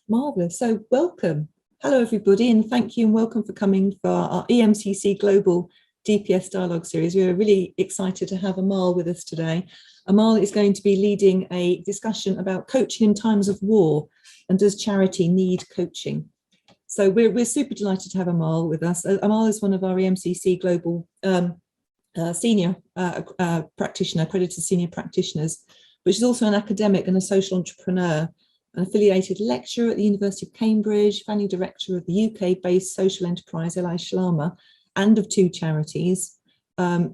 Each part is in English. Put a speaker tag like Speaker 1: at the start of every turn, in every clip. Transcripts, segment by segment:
Speaker 1: Marvellous. So welcome. Hello, everybody, and thank you and welcome for coming for our EMCC Global DPS Dialogue Series. We're really excited to have Amal with us today. Amal is going to be leading a discussion about coaching in times of war and does charity need coaching? So we're super delighted to have Amal with us. Amal is one of our EMCC Global senior practitioner, accredited senior practitioners, but she's also an academic and a social entrepreneur, an affiliated lecturer at the University of Cambridge, founding director of the UK-based social enterprise Eli Shlama, and of 2 charities.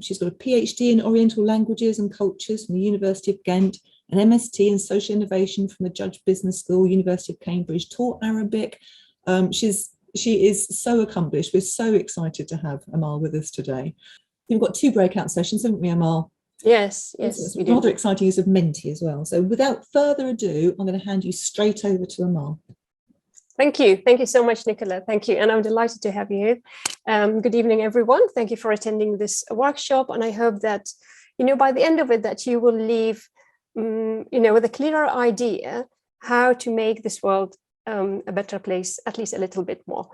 Speaker 1: She's got a PhD in Oriental languages and cultures from the University of Ghent, an MST in social innovation from the Judge Business School, University of Cambridge, taught Arabic. She is so accomplished. We're so excited to have Amal with us today. We've got 2 breakout sessions, haven't we, Amal?
Speaker 2: Yes,
Speaker 1: it's rather exciting use of Menti as well. So without further ado, I'm going to hand you straight over to Amal.
Speaker 2: Thank you so much, Nicola. Thank you, and I'm delighted to have you here. Good evening, everyone. Thank you for attending this workshop, and I hope that by the end of it that you will leave with a clearer idea how to make this world a better place, at least a little bit more.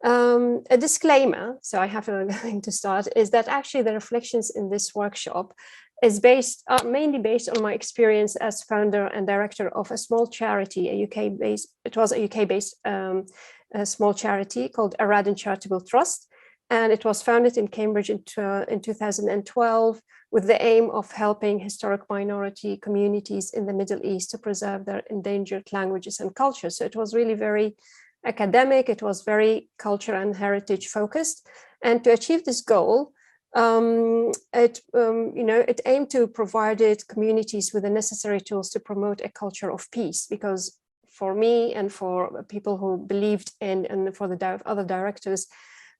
Speaker 2: A disclaimer, so I have to start, is that actually the reflections in this workshop is mainly based on my experience as founder and director of a small charity, a UK-based small charity called Aradin Charitable Trust, and it was founded in Cambridge in 2012 with the aim of helping historic minority communities in the Middle East to preserve their endangered languages and cultures. So it was really very academic, it was very culture and heritage focused, and to achieve this goal, it aimed to provide communities with the necessary tools to promote a culture of peace. Because for me and for people who believed in, and for the other directors,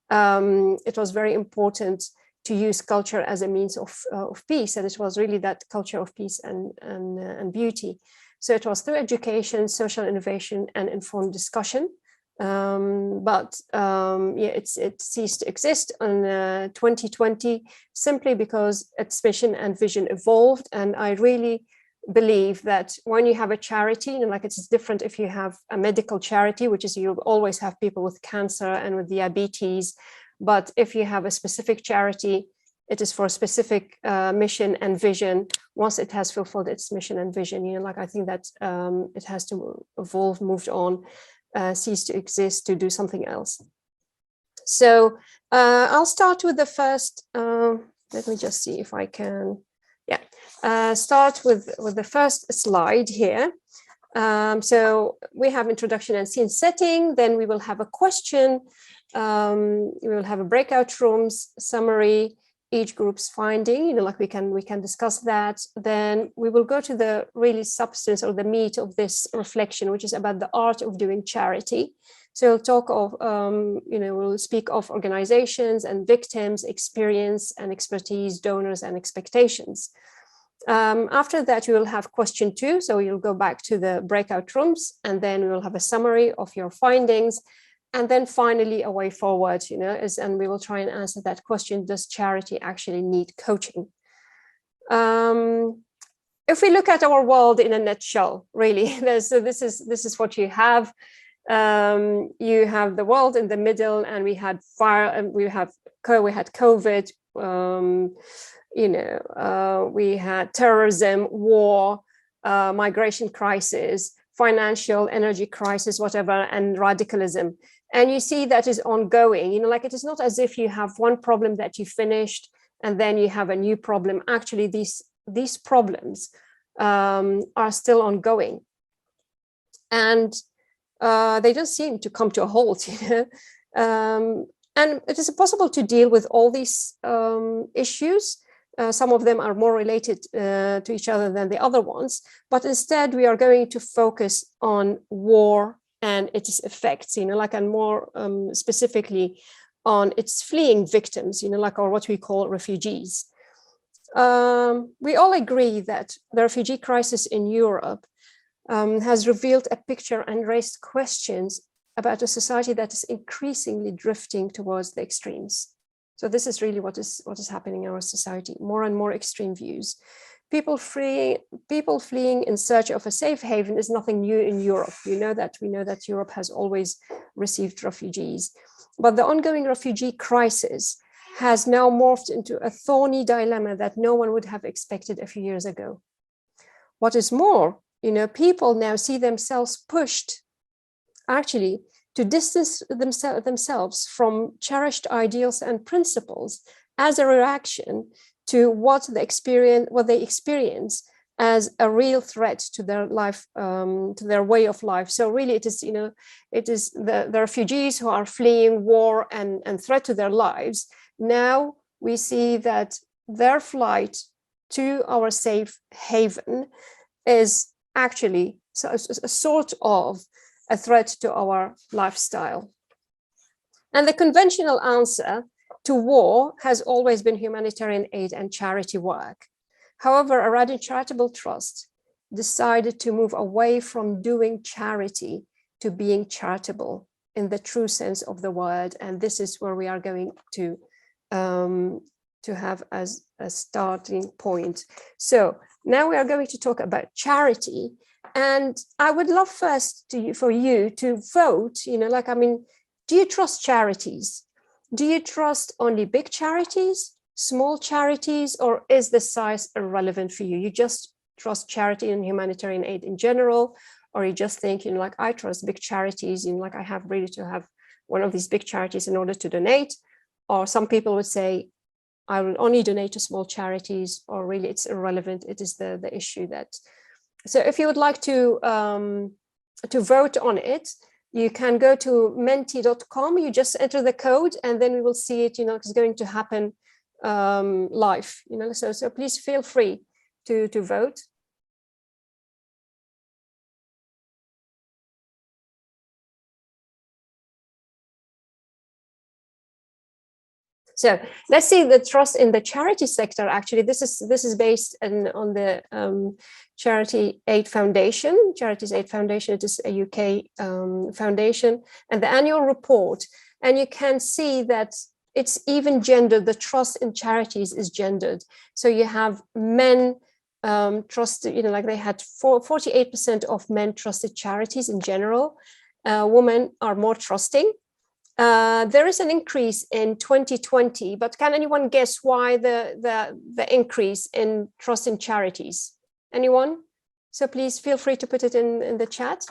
Speaker 2: it was very important to use culture as a means of peace, and it was really that culture of peace and beauty. So it was through education, social innovation, and informed discussion. It ceased to exist in 2020 simply because its mission and vision evolved. And I really believe that when you have a charity, it's different if you have a medical charity, which is you always have people with cancer and with diabetes. But if you have a specific charity, it is for a specific mission and vision. Once it has fulfilled its mission and vision, I think that it has to evolve, moved on, cease to exist to do something else. So I'll start with the first, let me just see if I can, start with the first slide here. So we have introduction and scene setting, then we will have a question, we will have a breakout rooms, summary, each group's finding, we can discuss that. Then we will go to the really substance or the meat of this reflection, which is about the art of doing charity. So we'll talk of, we'll speak of organizations and victims, experience and expertise, donors and expectations. After that, you will have question 2. So you'll go back to the breakout rooms, and then we will have a summary of your findings. And then finally, a way forward, and we will try and answer that question: does charity actually need coaching? If we look at our world in a nutshell, really, so this is what you have. You have the world in the middle, and we had fire, and we had COVID. We had terrorism, war, migration crisis, financial, energy crisis, whatever, and radicalism. And you see that is ongoing, it is not as if you have one problem that you finished and then you have a new problem. Actually, these problems are still ongoing. And they don't seem to come to a halt, and it is possible to deal with all these issues. Some of them are more related to each other than the other ones, but instead we are going to focus on war and its effects, and more specifically on its fleeing victims, or what we call refugees. We all agree that the refugee crisis in Europe has revealed a picture and raised questions about a society that is increasingly drifting towards the extremes. So this is really what is happening in our society: more and more extreme views. people fleeing in search of a safe haven is nothing new in Europe. We know that Europe has always received refugees, but the ongoing refugee crisis has now morphed into a thorny dilemma that no one would have expected a few years ago. What is more, people now see themselves pushed actually to distance themselves from cherished ideals and principles as a reaction to what they experience as a real threat to their life, to their way of life. So really, it is the refugees who are fleeing war and threat to their lives. Now we see that their flight to our safe haven is actually a sort of a threat to our lifestyle. And the conventional answer to war has always been humanitarian aid and charity work. However, Aradin Charitable Trust decided to move away from doing charity to being charitable in the true sense of the word. And this is where we are going to have as a starting point. So now we are going to talk about charity. And I would love first for you to vote, do you trust charities? Do you trust only big charities, small charities, or is the size irrelevant for you? You just trust charity and humanitarian aid in general, or you just think, I trust big charities, I have really to have one of these big charities in order to donate. Or some people would say, I will only donate to small charities, or really it's irrelevant. It is the issue that. So if you would like to vote on it, you can go to menti.com, you just enter the code, and then we will see it, it's going to happen live, so please feel free to vote. So let's see the trust in the charity sector. Actually, this is based on the Charity Aid Foundation. Charities Aid Foundation, it is a UK foundation, and the annual report. And you can see that it's even gendered. The trust in charities is gendered. So you have men trusted, they had 48% of men trusted charities in general. Women are more trusting. There is an increase in 2020, but can anyone guess why the increase in trust in charities? Anyone? So please feel free to put it in the chat.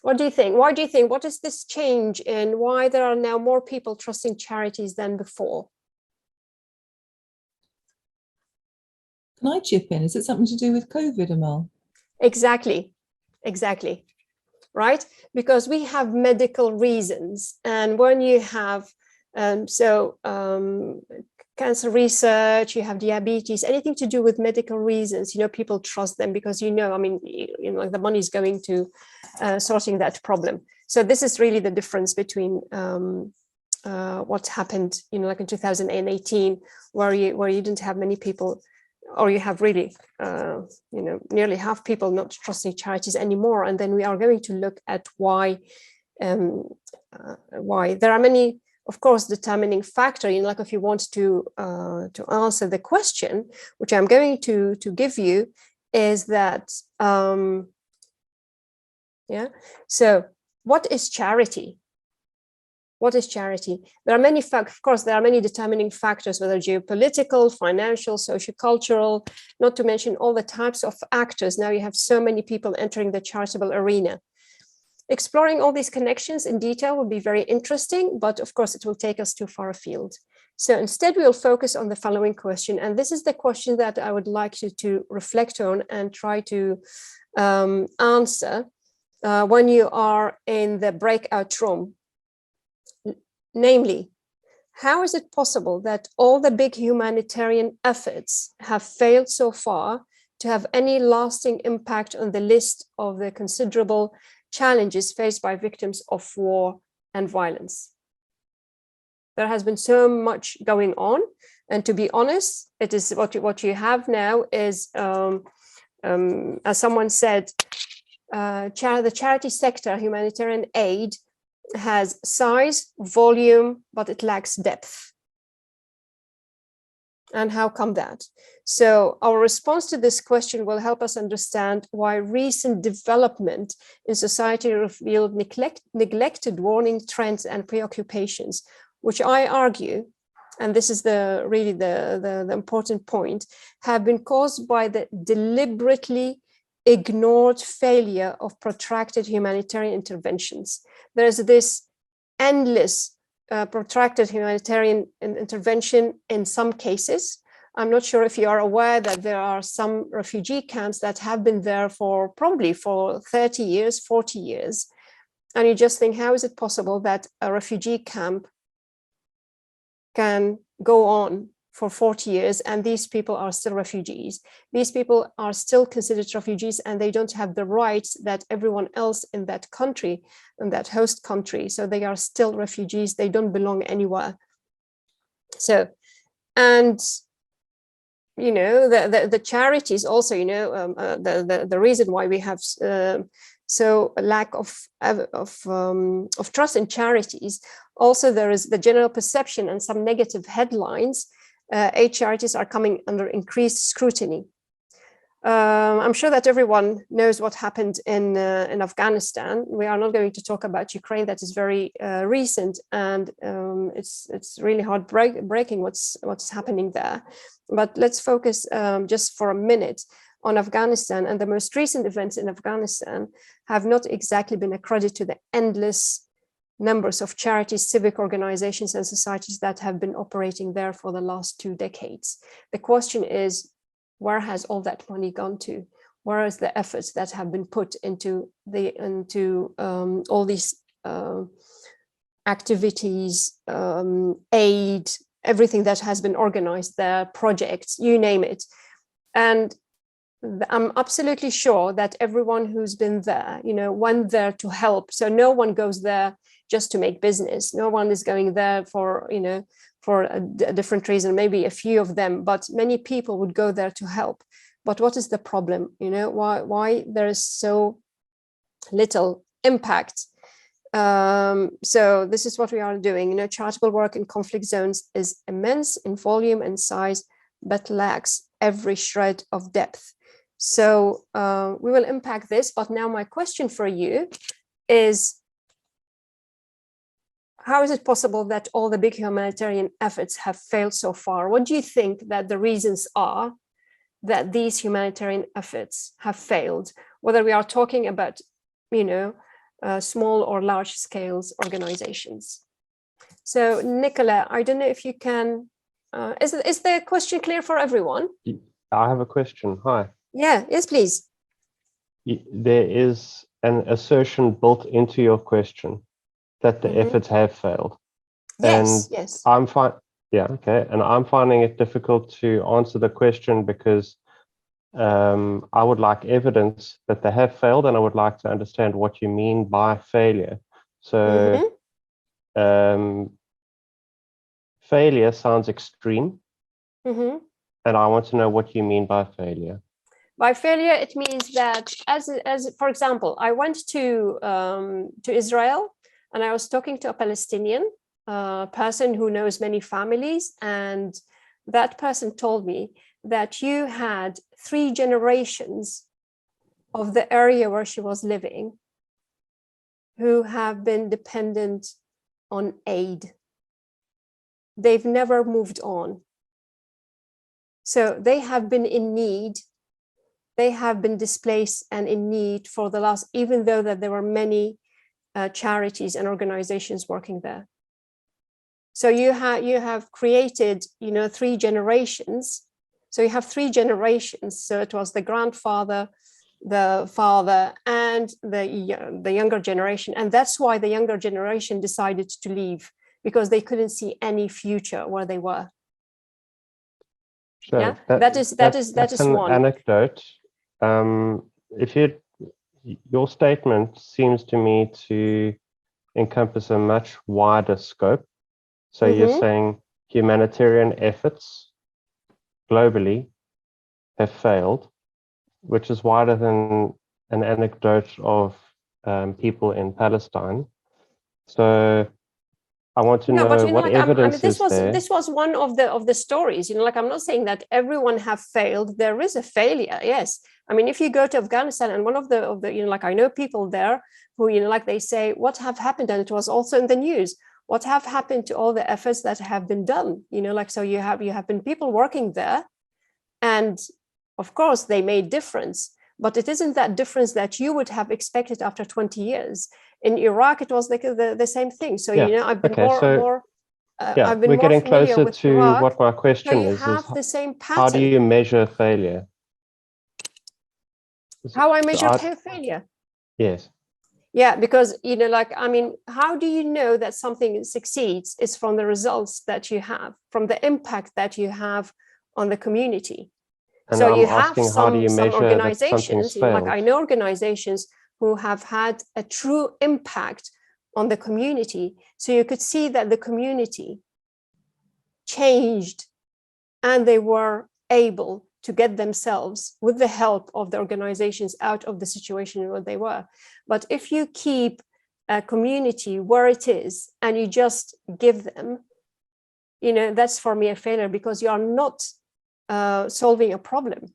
Speaker 2: What do you think? Why do you think? What is this change in why there are now more people trusting charities than before?
Speaker 1: Can I chip in? Is it something to do with COVID, Amal?
Speaker 2: Exactly. Right? Because we have medical reasons. And when you have, cancer research, you have diabetes, anything to do with medical reasons, people trust them because, the money is going to sorting that problem. So this is really the difference between what happened, in 2018, where you didn't have many people, or you have really, nearly half people not trusting charities anymore. And then we are going to look at why there are many, of course, determining factor. If you want to answer the question, which I'm going to give you, is that So what is charity? What is charity? There are many, of course, there are many determining factors, whether geopolitical, financial, sociocultural, not to mention all the types of actors. Now you have so many people entering the charitable arena. Exploring all these connections in detail will be very interesting, but of course it will take us too far afield. So instead we will focus on the following question. And this is the question that I would like you to reflect on and try to answer when you are in the breakout room. Namely, how is it possible that all the big humanitarian efforts have failed so far to have any lasting impact on the list of the considerable challenges faced by victims of war and violence? There has been so much going on, and to be honest, it is what you have now is, as someone said, the charity sector, humanitarian aid, has size, volume, but it lacks depth. And how come that? So our response to this question will help us understand why recent development in society revealed neglected warning trends and preoccupations, which I argue, and this is really the important point, have been caused by the deliberately ignored failure of protracted humanitarian interventions. There's this endless protracted humanitarian intervention in some cases. I'm not sure if you are aware that there are some refugee camps that have been there probably for 30 years, 40 years. And you just think, how is it possible that a refugee camp can go on for 40 years and these people are still refugees? These people are still considered refugees and they don't have the rights that everyone else in that country, in that host country. So they are still refugees. They don't belong anywhere. So, and the charities also, the reason why we have so a lack of trust in charities. Also, there is the general perception and some negative headlines. Aid charities are coming under increased scrutiny. I'm sure that everyone knows what happened in Afghanistan. We are not going to talk about Ukraine. That is very recent, and it's really heartbreaking what's happening there. But let's focus just for a minute on Afghanistan. And the most recent events in Afghanistan have not exactly been a credit to the endless numbers of charities, civic organizations, and societies that have been operating there for the last 2 decades. The question is, where has all that money gone to? Where is the efforts that have been put into all these activities, aid, everything that has been organized there, projects, you name it? And I'm absolutely sure that everyone who's been there, went there to help. So no one goes there just to make business. No one is going there for a different reason, maybe a few of them, but many people would go there to help. But what is the problem? Why there is so little impact? So this is what we are doing. Charitable work in conflict zones is immense in volume and size, but lacks every shred of depth. So we will impact this. But now my question for you is, how is it possible that all the big humanitarian efforts have failed so far? What do you think that the reasons are that these humanitarian efforts have failed, whether we are talking about, small or large scale organizations? So, Nicola, I don't know if you can, is the question clear for everyone?
Speaker 3: I have a question. Hi.
Speaker 2: Yeah, yes, please.
Speaker 3: There is an assertion built into your question that the efforts have failed.
Speaker 2: Yes,
Speaker 3: and
Speaker 2: yes.
Speaker 3: I'm fine. Yeah, okay. And I'm finding it difficult to answer the question because I would like evidence that they have failed, and I would like to understand what you mean by failure. So failure sounds extreme, and I want to know what you mean by failure.
Speaker 2: By failure, it means that, as for example, I went to Israel, and I was talking to a Palestinian person who knows many families, and that person told me that you had 3 generations of the area where she was living who have been dependent on aid. They've never moved on. So they have been in need. They have been displaced and in need for the last, even though that there were many charities and organizations working there. So you have created, 3 generations. So you have 3 generations. So it was the grandfather, the father, and the younger generation. And that's why the younger generation decided to leave, because they couldn't see any future where they were.
Speaker 3: So
Speaker 2: yeah, that is one
Speaker 3: anecdote. Your statement seems to me to encompass a much wider scope. So you're saying humanitarian efforts globally have failed, which is wider than an anecdote of people in Palestine. So I want to
Speaker 2: No,
Speaker 3: know
Speaker 2: but
Speaker 3: what evidence is there.
Speaker 2: this was one of the stories. Like, I'm not saying that everyone have failed. There is a failure, yes. I mean, if you go to Afghanistan, and one of the like, I know people there who, like, they say, what have happened, and it was also in the news, what have happened to all the efforts that have been done, like, so you have been people working there, and of course they made difference, but it isn't that difference that you would have expected after 20 years. In Iraq, it was like the same thing. So, I've been I've been
Speaker 3: we're
Speaker 2: more
Speaker 3: getting
Speaker 2: familiar
Speaker 3: closer
Speaker 2: with
Speaker 3: to
Speaker 2: Iraq.
Speaker 3: what my question
Speaker 2: So you
Speaker 3: is
Speaker 2: have the same
Speaker 3: how do
Speaker 2: pattern.
Speaker 3: you measure failure?
Speaker 2: How I measure failure?
Speaker 3: Yes.
Speaker 2: Yeah, because, like, I mean, how do you know that something succeeds? Is from the results that you have, from the impact that you have on the community.
Speaker 3: And
Speaker 2: so
Speaker 3: I'm
Speaker 2: you have
Speaker 3: asking, how do you
Speaker 2: some
Speaker 3: measure that
Speaker 2: organizations,
Speaker 3: something's failed?
Speaker 2: like, I know organizations who have had a true impact on the community. So you could see that the community changed, and they were able to get themselves, with the help of the organizations, out of the situation where they were. But if you keep a community where it is and you just give them, that's for me a failure, because you are not solving a problem.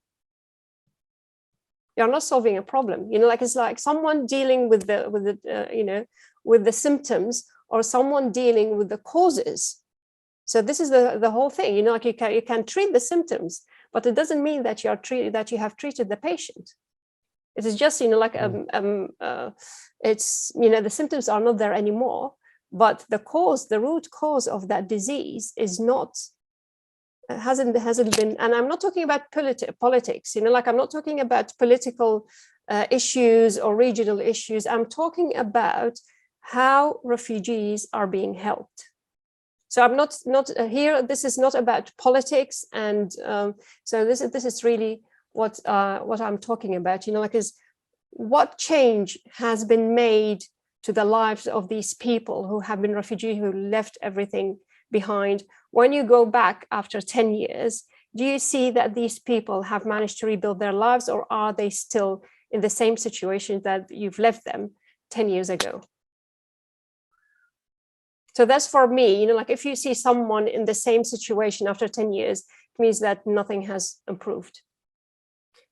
Speaker 2: You're not solving a problem. Like, it's like someone dealing with the symptoms, or someone dealing with the causes. So this is the whole thing. Like, you can treat the symptoms, but it doesn't mean that you have treated the patient. It is just, like, it's, the symptoms are not there anymore, but the root cause of that disease is not, hasn't been. And I'm not talking about politics, like, I'm not talking about political issues or regional issues. I'm talking about how refugees are being helped. So I'm not here. This is not about politics, and so this is really what I'm talking about. Like, is what change has been made to the lives of these people who have been refugees, who left everything behind. When you go back after 10 years, do you see that these people have managed to rebuild their lives, or are they still in the same situation that you've left them 10 years ago? So that's for me, like, if you see someone in the same situation after 10 years, it means that nothing has improved.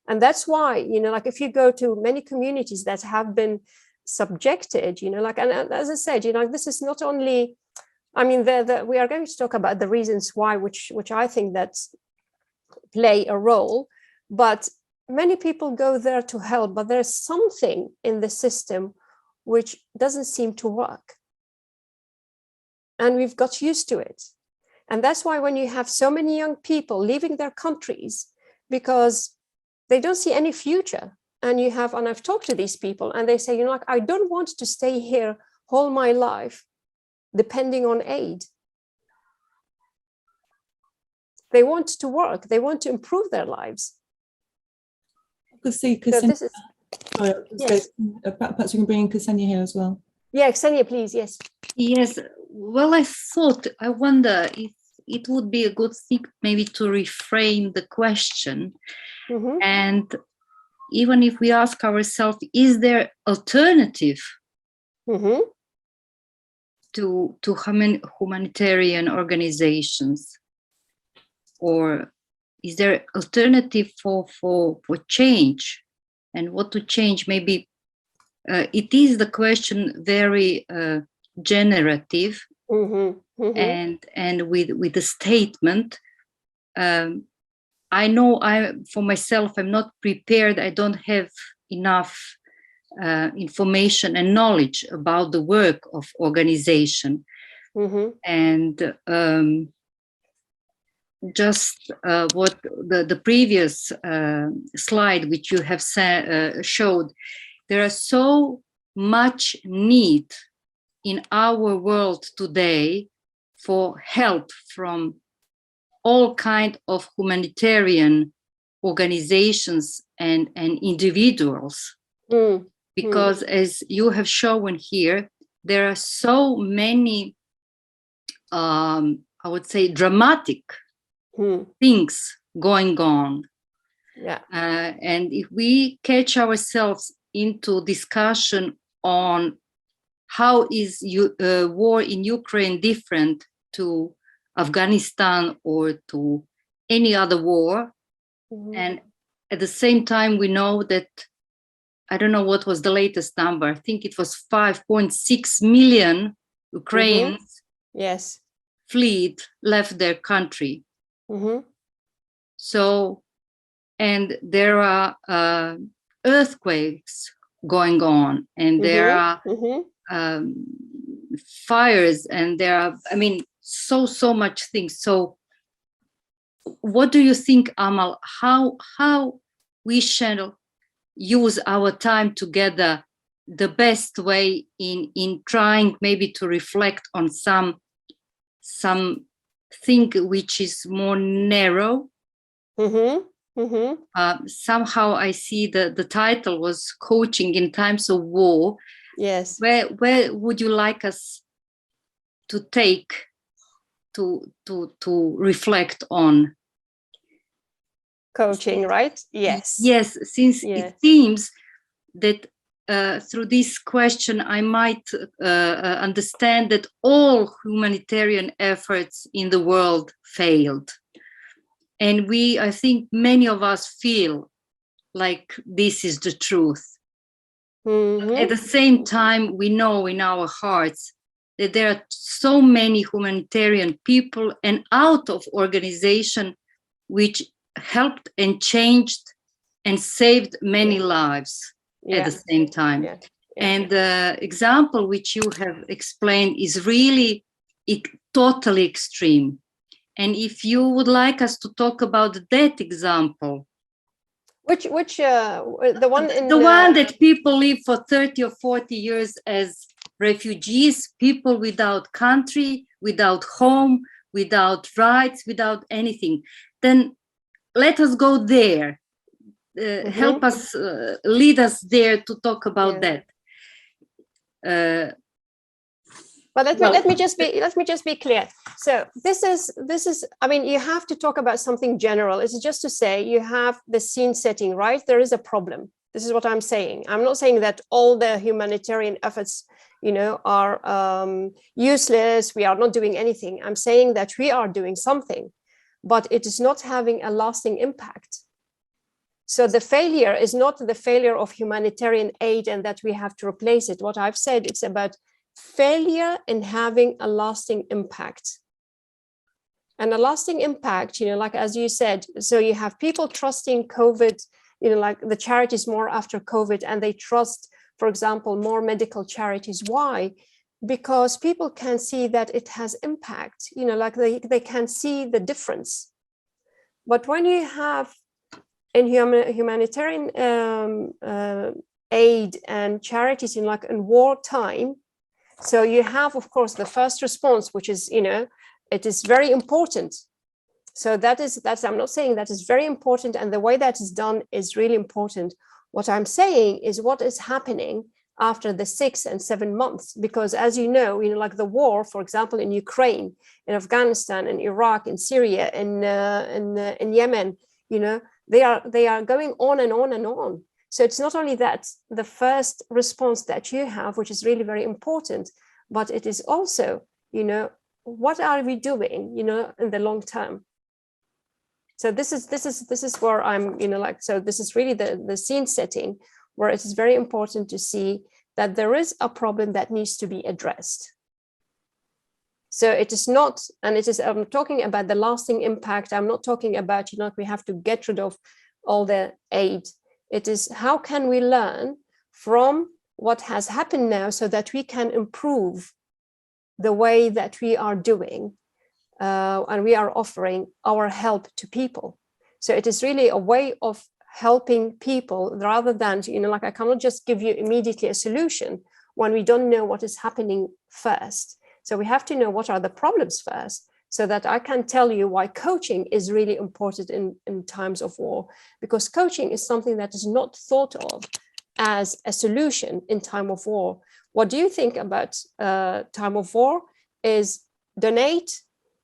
Speaker 2: And that's why, like, if you go to many communities that have been subjected, like, and as I said, this is not only, I mean, we are going to talk about the reasons why, which I think that play a role, but many people go there to help, but there's something in the system which doesn't seem to work. And we've got used to it. And that's why when you have so many young people leaving their countries because they don't see any future, and I've talked to these people, and they say, like, I don't want to stay here all my life depending on aid. They want to work. They want to improve their lives.
Speaker 1: Sorry, yes. Perhaps we can bring in Ksenia here as well.
Speaker 2: Yeah, Ksenia, please. Yes.
Speaker 4: Yes. Well, I wonder if it would be a good thing maybe to reframe the question. Mm-hmm. And even if we ask ourselves, is there alternative mm-hmm. to humanitarian organizations? Or is there alternative for change? And what to change? Maybe it is the question very generative, mm-hmm. Mm-hmm. and with a statement. I know for myself, I'm not prepared. I don't have enough information and knowledge about the work of organization. Mm-hmm. And just what the previous slide which you have showed, there are so much need in our world today for help from all kinds of humanitarian organizations and individuals. Mm. Because as you have shown here, there are so many, I would say, dramatic things going on. Yeah. And if we catch ourselves into discussion on how is war in Ukraine different to Afghanistan or to any other war? And at the same time, we know that, I don't know what was the latest number, I think it was 5.6 million Ukrainians
Speaker 2: yes,
Speaker 4: left their country. So, and there are earthquakes going on, and there are fires, and there are, I mean, so much things. So what do you think, Amal, how we shall use our time together the best way in trying maybe to reflect on some thing which is more narrow? Somehow I see the title was Coaching in Times of War.
Speaker 2: Yes.
Speaker 4: Where would you like us to take to reflect on
Speaker 2: coaching, right? Yes.
Speaker 4: Yes, since it seems that through this question I might understand that all humanitarian efforts in the world failed. And I think many of us feel like this is the truth. At the same time, we know in our hearts that there are so many humanitarian people and out of organization which helped and changed and saved many lives at the same time. And the example which you have explained is really totally extreme. And if you would like us to talk about that example,
Speaker 2: which the one in
Speaker 4: the one that people live for 30 or 40 years as refugees, people without country, without home, without rights, without anything, then let us go there. Help us, lead us there to talk about that.
Speaker 2: But let me just be clear. So this is I mean, you have to talk about something general. It's just to say you have the scene setting, right? There is a problem. This is what I'm saying. I'm not saying that all the humanitarian efforts, are useless. We are not doing anything. I'm saying that we are doing something, but it is not having a lasting impact. So the failure is not the failure of humanitarian aid and that we have to replace it. What I've said, it's about failure in having a lasting impact. And a lasting impact, like as you said, so you have people trusting COVID, like the charities more after COVID, and they trust, for example, more medical charities. Why? Because people can see that it has impact, like they can see the difference. But when you have in humanitarian aid and charities in wartime, so you have, of course, the first response, which is, it is very important. So that's I'm not saying that is very important, and the way that is done is really important. What I'm saying is what is happening after the 6 and 7 months, because as you know, like the war, for example, in Ukraine, in Afghanistan, in Iraq, in Syria, in Yemen, they are going on and on and on. So it's not only that the first response that you have, which is really very important, but it is also, what are we doing, in the long term? So this is where I'm, so this is really the scene setting where it is very important to see that there is a problem that needs to be addressed. So it is not, and it is, I'm talking about the lasting impact. I'm not talking about, we have to get rid of all the aid. It is how can we learn from what has happened now so that we can improve the way that we are doing and we are offering our help to people. So it is really a way of helping people rather than, I cannot just give you immediately a solution when we don't know what is happening first. So we have to know what are the problems first, so that I can tell you why coaching is really important in times of war, because coaching is something that is not thought of as a solution in time of war. What do you think about time of war? Is donate,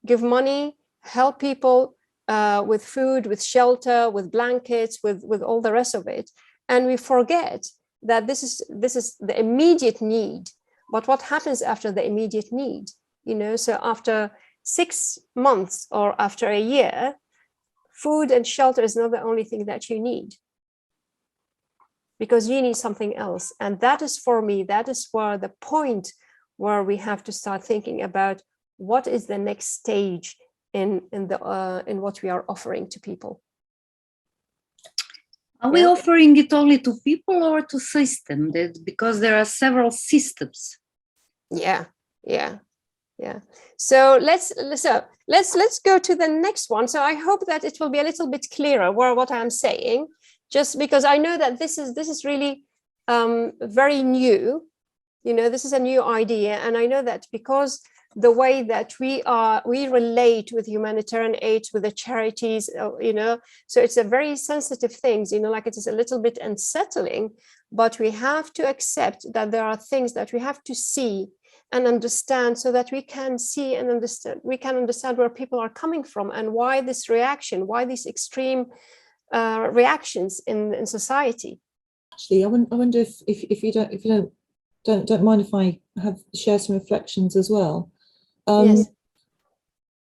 Speaker 2: give money, help people with food, with shelter, with blankets, with all the rest of it. And we forget that this is the immediate need but what happens after the immediate need? You know, so after 6 months or after a year, food and shelter is not the only thing that you need, because you need something else. And that is, for me, that is where the point where we have to start thinking about what is the next stage in what we are offering to people.
Speaker 4: Are we offering it only to people or to system? Because there are several systems.
Speaker 2: Yeah. So let's go to the next one. So I hope that it will be a little bit clearer what I'm saying, just because I know that this is really very new. You know, this is a new idea, and I know that because the way that we relate with humanitarian aid, with the charities, you know, so it's a very sensitive things, you know, like it is a little bit unsettling, but we have to accept that there are things that we have to see and understand, so that we can see and understand, we can understand where people are coming from and why this reaction, why these extreme reactions in society.
Speaker 1: Actually, I wonder if you don't mind if I share some reflections as well.
Speaker 2: Yes.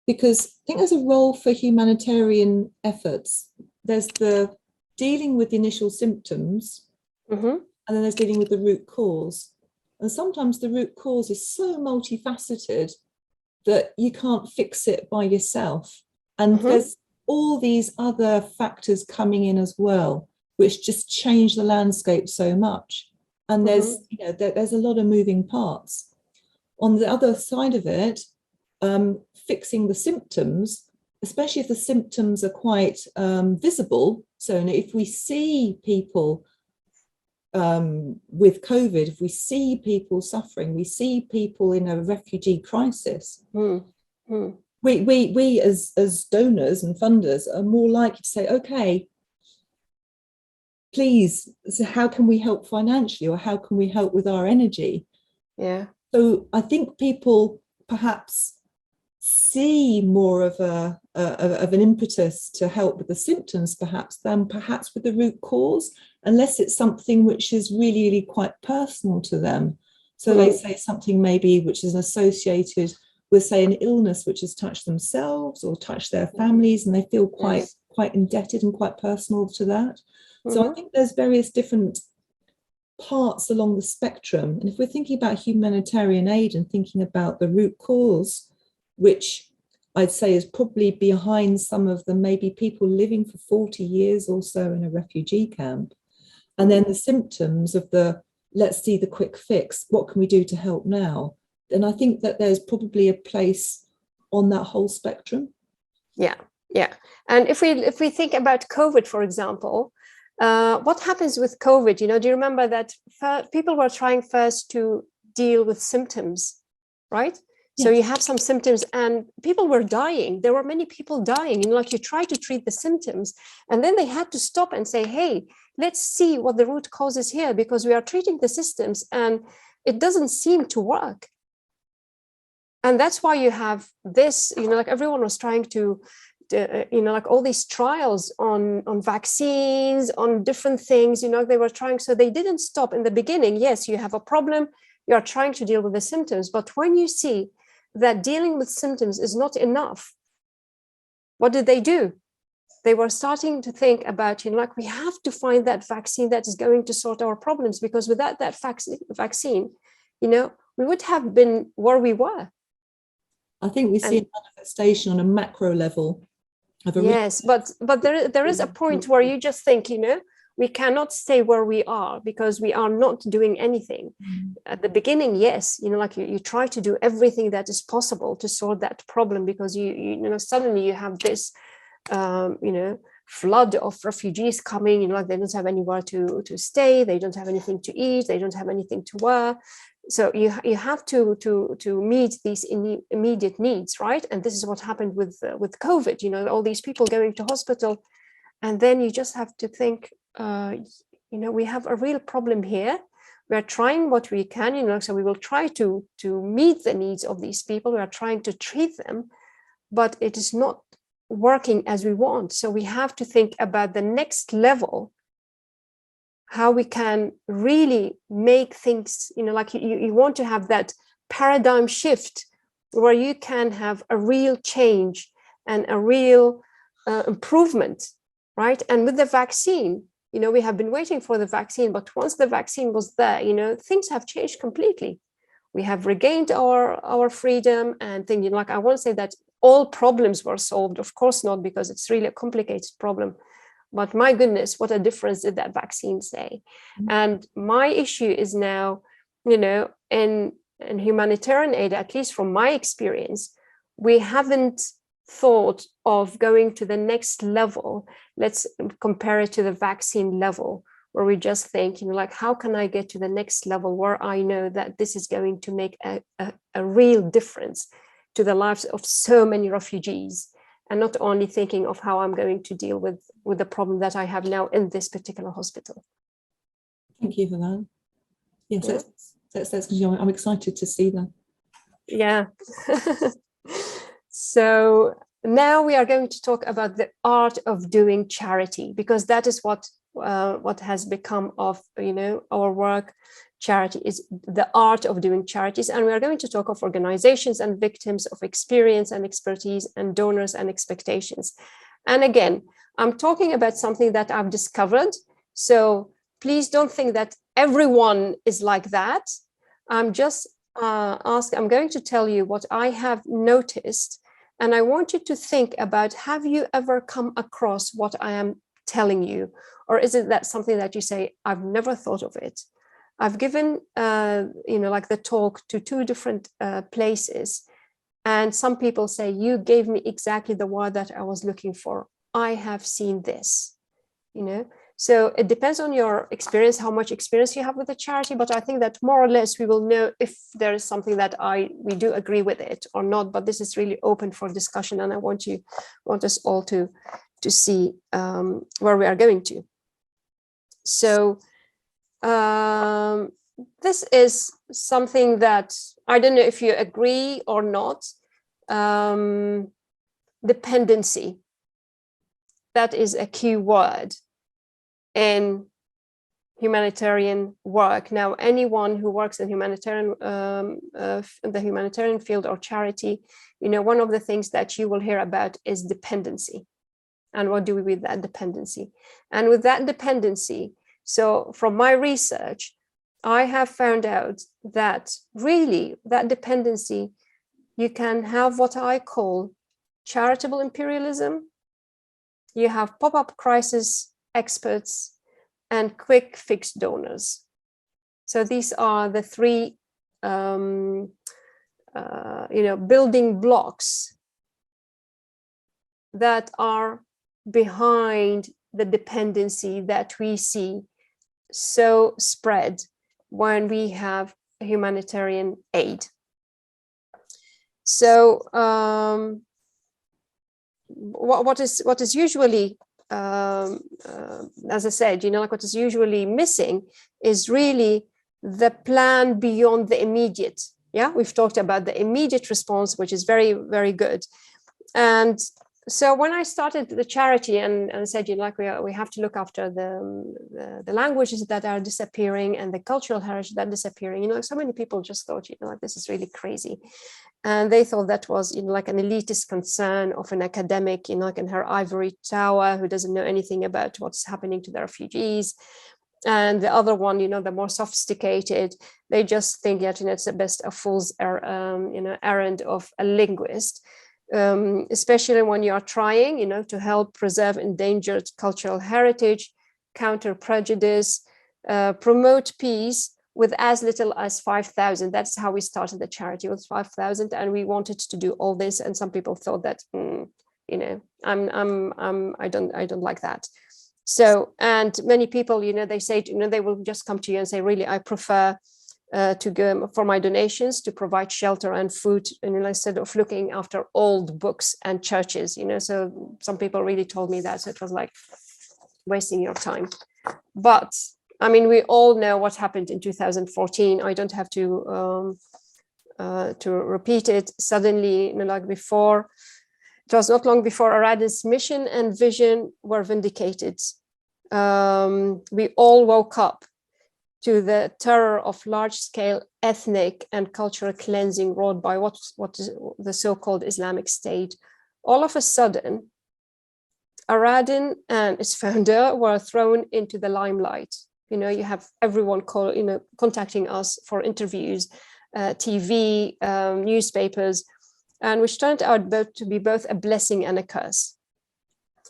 Speaker 1: Because I think there's a role for humanitarian efforts. There's the dealing with the initial symptoms, and then there's dealing with the root cause. And sometimes the root cause is so multifaceted that you can't fix it by yourself. And there's all these other factors coming in as well, which just change the landscape so much. And there's, you know, there's a lot of moving parts. On the other side of it, fixing the symptoms, especially if the symptoms are quite visible. So if we see people with COVID, if we see people suffering, we see people in a refugee crisis, we as donors and funders are more likely to say, okay, please, so how can we help financially, or how can we help with our energy?
Speaker 2: Yeah.
Speaker 1: So I think people perhaps see more of an impetus to help with the symptoms than perhaps with the root cause, unless it's something which is really, really quite personal to them. So they say something maybe which is associated with, say, an illness which has touched themselves or touched their families, and they feel quite indebted and quite personal to that. So I think there's various different parts along the spectrum. And if we're thinking about humanitarian aid and thinking about the root cause, which I'd say is probably behind some of the maybe people living for 40 years or so in a refugee camp, and then the symptoms of let's see the quick fix, what can we do to help now? Then I think that there's probably a place on that whole spectrum. Yeah.
Speaker 2: And if we think about COVID, for example, what happens with COVID? You know, do you remember that people were trying first to deal with symptoms, right? So you have some symptoms and people were dying. There were many people dying. You know, like you try to treat the symptoms, and then they had to stop and say, hey, let's see what the root cause is here, because we are treating the symptoms and it doesn't seem to work. And that's why you have this, you know, like everyone was trying to you know, like all these trials on vaccines, on different things, you know, they were trying, so they didn't stop in the beginning. Yes, you have a problem, you are trying to deal with the symptoms, but when you see that dealing with symptoms is not enough, what did they do? They were starting to think about, you know, like we have to find that vaccine that is going to sort our problems, because without that vaccine, you know, we would have been where we were.
Speaker 1: I think we see a manifestation on a macro level.
Speaker 2: Yes, but there is a point where you just think, you know, we cannot stay where we are because we are not doing anything. At the beginning, yes, you know, like you try to do everything that is possible to solve that problem, because you know, suddenly you have this you know, flood of refugees coming, you know, like they don't have anywhere to stay, they don't have anything to eat, they don't have anything to wear. So you have to meet these immediate needs, right? And this is what happened with COVID, you know, all these people going to hospital, and then you just have to think, you know, we have a real problem here. We are trying what we can, you know, so we will try to meet the needs of these people. We are trying to treat them, but it is not working as we want. So we have to think about the next level. how we can really make things, like you want to have that paradigm shift where you can have a real change and a real improvement, right? And with the vaccine, we have been waiting for the vaccine, but once the vaccine was there, things have changed completely. We have regained our freedom and thinking, like, I won't say that all problems were solved, of course not, because it's really a complicated problem. But my goodness, what a difference did that vaccine say? Mm-hmm. And my issue is now, in humanitarian aid, at least from my experience, we haven't thought of going to the next level. Let's compare it to the vaccine level, where we just think, like, how can I get to the next level where I know that this is going to make a real difference to the lives of so many refugees, and not only thinking of how I'm going to deal with the problem that I have now in this particular hospital.
Speaker 1: Thank you for that. Yes, yeah. That's I'm excited to see that.
Speaker 2: Yeah. So now we are going to talk about the art of doing charity, because that is what has become of our work. Charity is the art of doing charities, and we are going to talk of organizations and victims of experience and expertise, and donors and expectations. And again, I'm talking about something that I've discovered, so please don't think that everyone is like that. I'm just I'm going to tell you what I have noticed, and I want you to think about, have you ever come across what I am telling you, or is it that something that you say, I've never thought of it? I've given, like the talk to 2 different places, and some people say, you gave me exactly the word that I was looking for. I have seen this, So it depends on your experience, how much experience you have with the charity, but I think that more or less we will know if there is something that we do agree with it or not. But this is really open for discussion, and I want us all to see where we are going to. So this is something that I don't know if you agree or not. Dependency. That is a key word in humanitarian work. Now, anyone who works in humanitarian, the humanitarian field or charity, one of the things that you will hear about is dependency. And what do we do with that dependency? And with that dependency, so from my research, I have found out that really that dependency, you can have what I call charitable imperialism. You have pop-up crisis experts and quick fix donors. So these are the 3 building blocks that are behind the dependency that we see so spread when we have humanitarian aid. So what is usually as I said, what is usually missing is really the plan beyond the immediate. Yeah, we've talked about the immediate response, which is very, very good. And so when I started the charity and said, we have to look after the languages that are disappearing and the cultural heritage that are disappearing, so many people just thought, this is really crazy. And they thought that was, like an elitist concern of an academic, like in her ivory tower, who doesn't know anything about what's happening to the refugees. And the other one, the more sophisticated, they just think that, it's the best a fool's errand of a linguist. Especially when you are trying, to help preserve endangered cultural heritage, counter prejudice, promote peace with as little as 5,000. That's how we started the charity, with 5,000, and we wanted to do all this. And some people thought that, I don't like that. So, and many people, they say, they will just come to you and say, really, I prefer to go for my donations to provide shelter and food, instead of looking after old books and churches, so some people really told me that. So it was like wasting your time. But I mean, we all know what happened in 2014. I don't have to repeat it. Suddenly, like before, it was not long before Aradin's mission and vision were vindicated. we all woke up to the terror of large-scale ethnic and cultural cleansing wrought by what is the so-called Islamic State. All of a sudden, Aradin and its founder were thrown into the limelight. You have everyone contacting us for interviews, TV, newspapers, and which turned out to be both a blessing and a curse.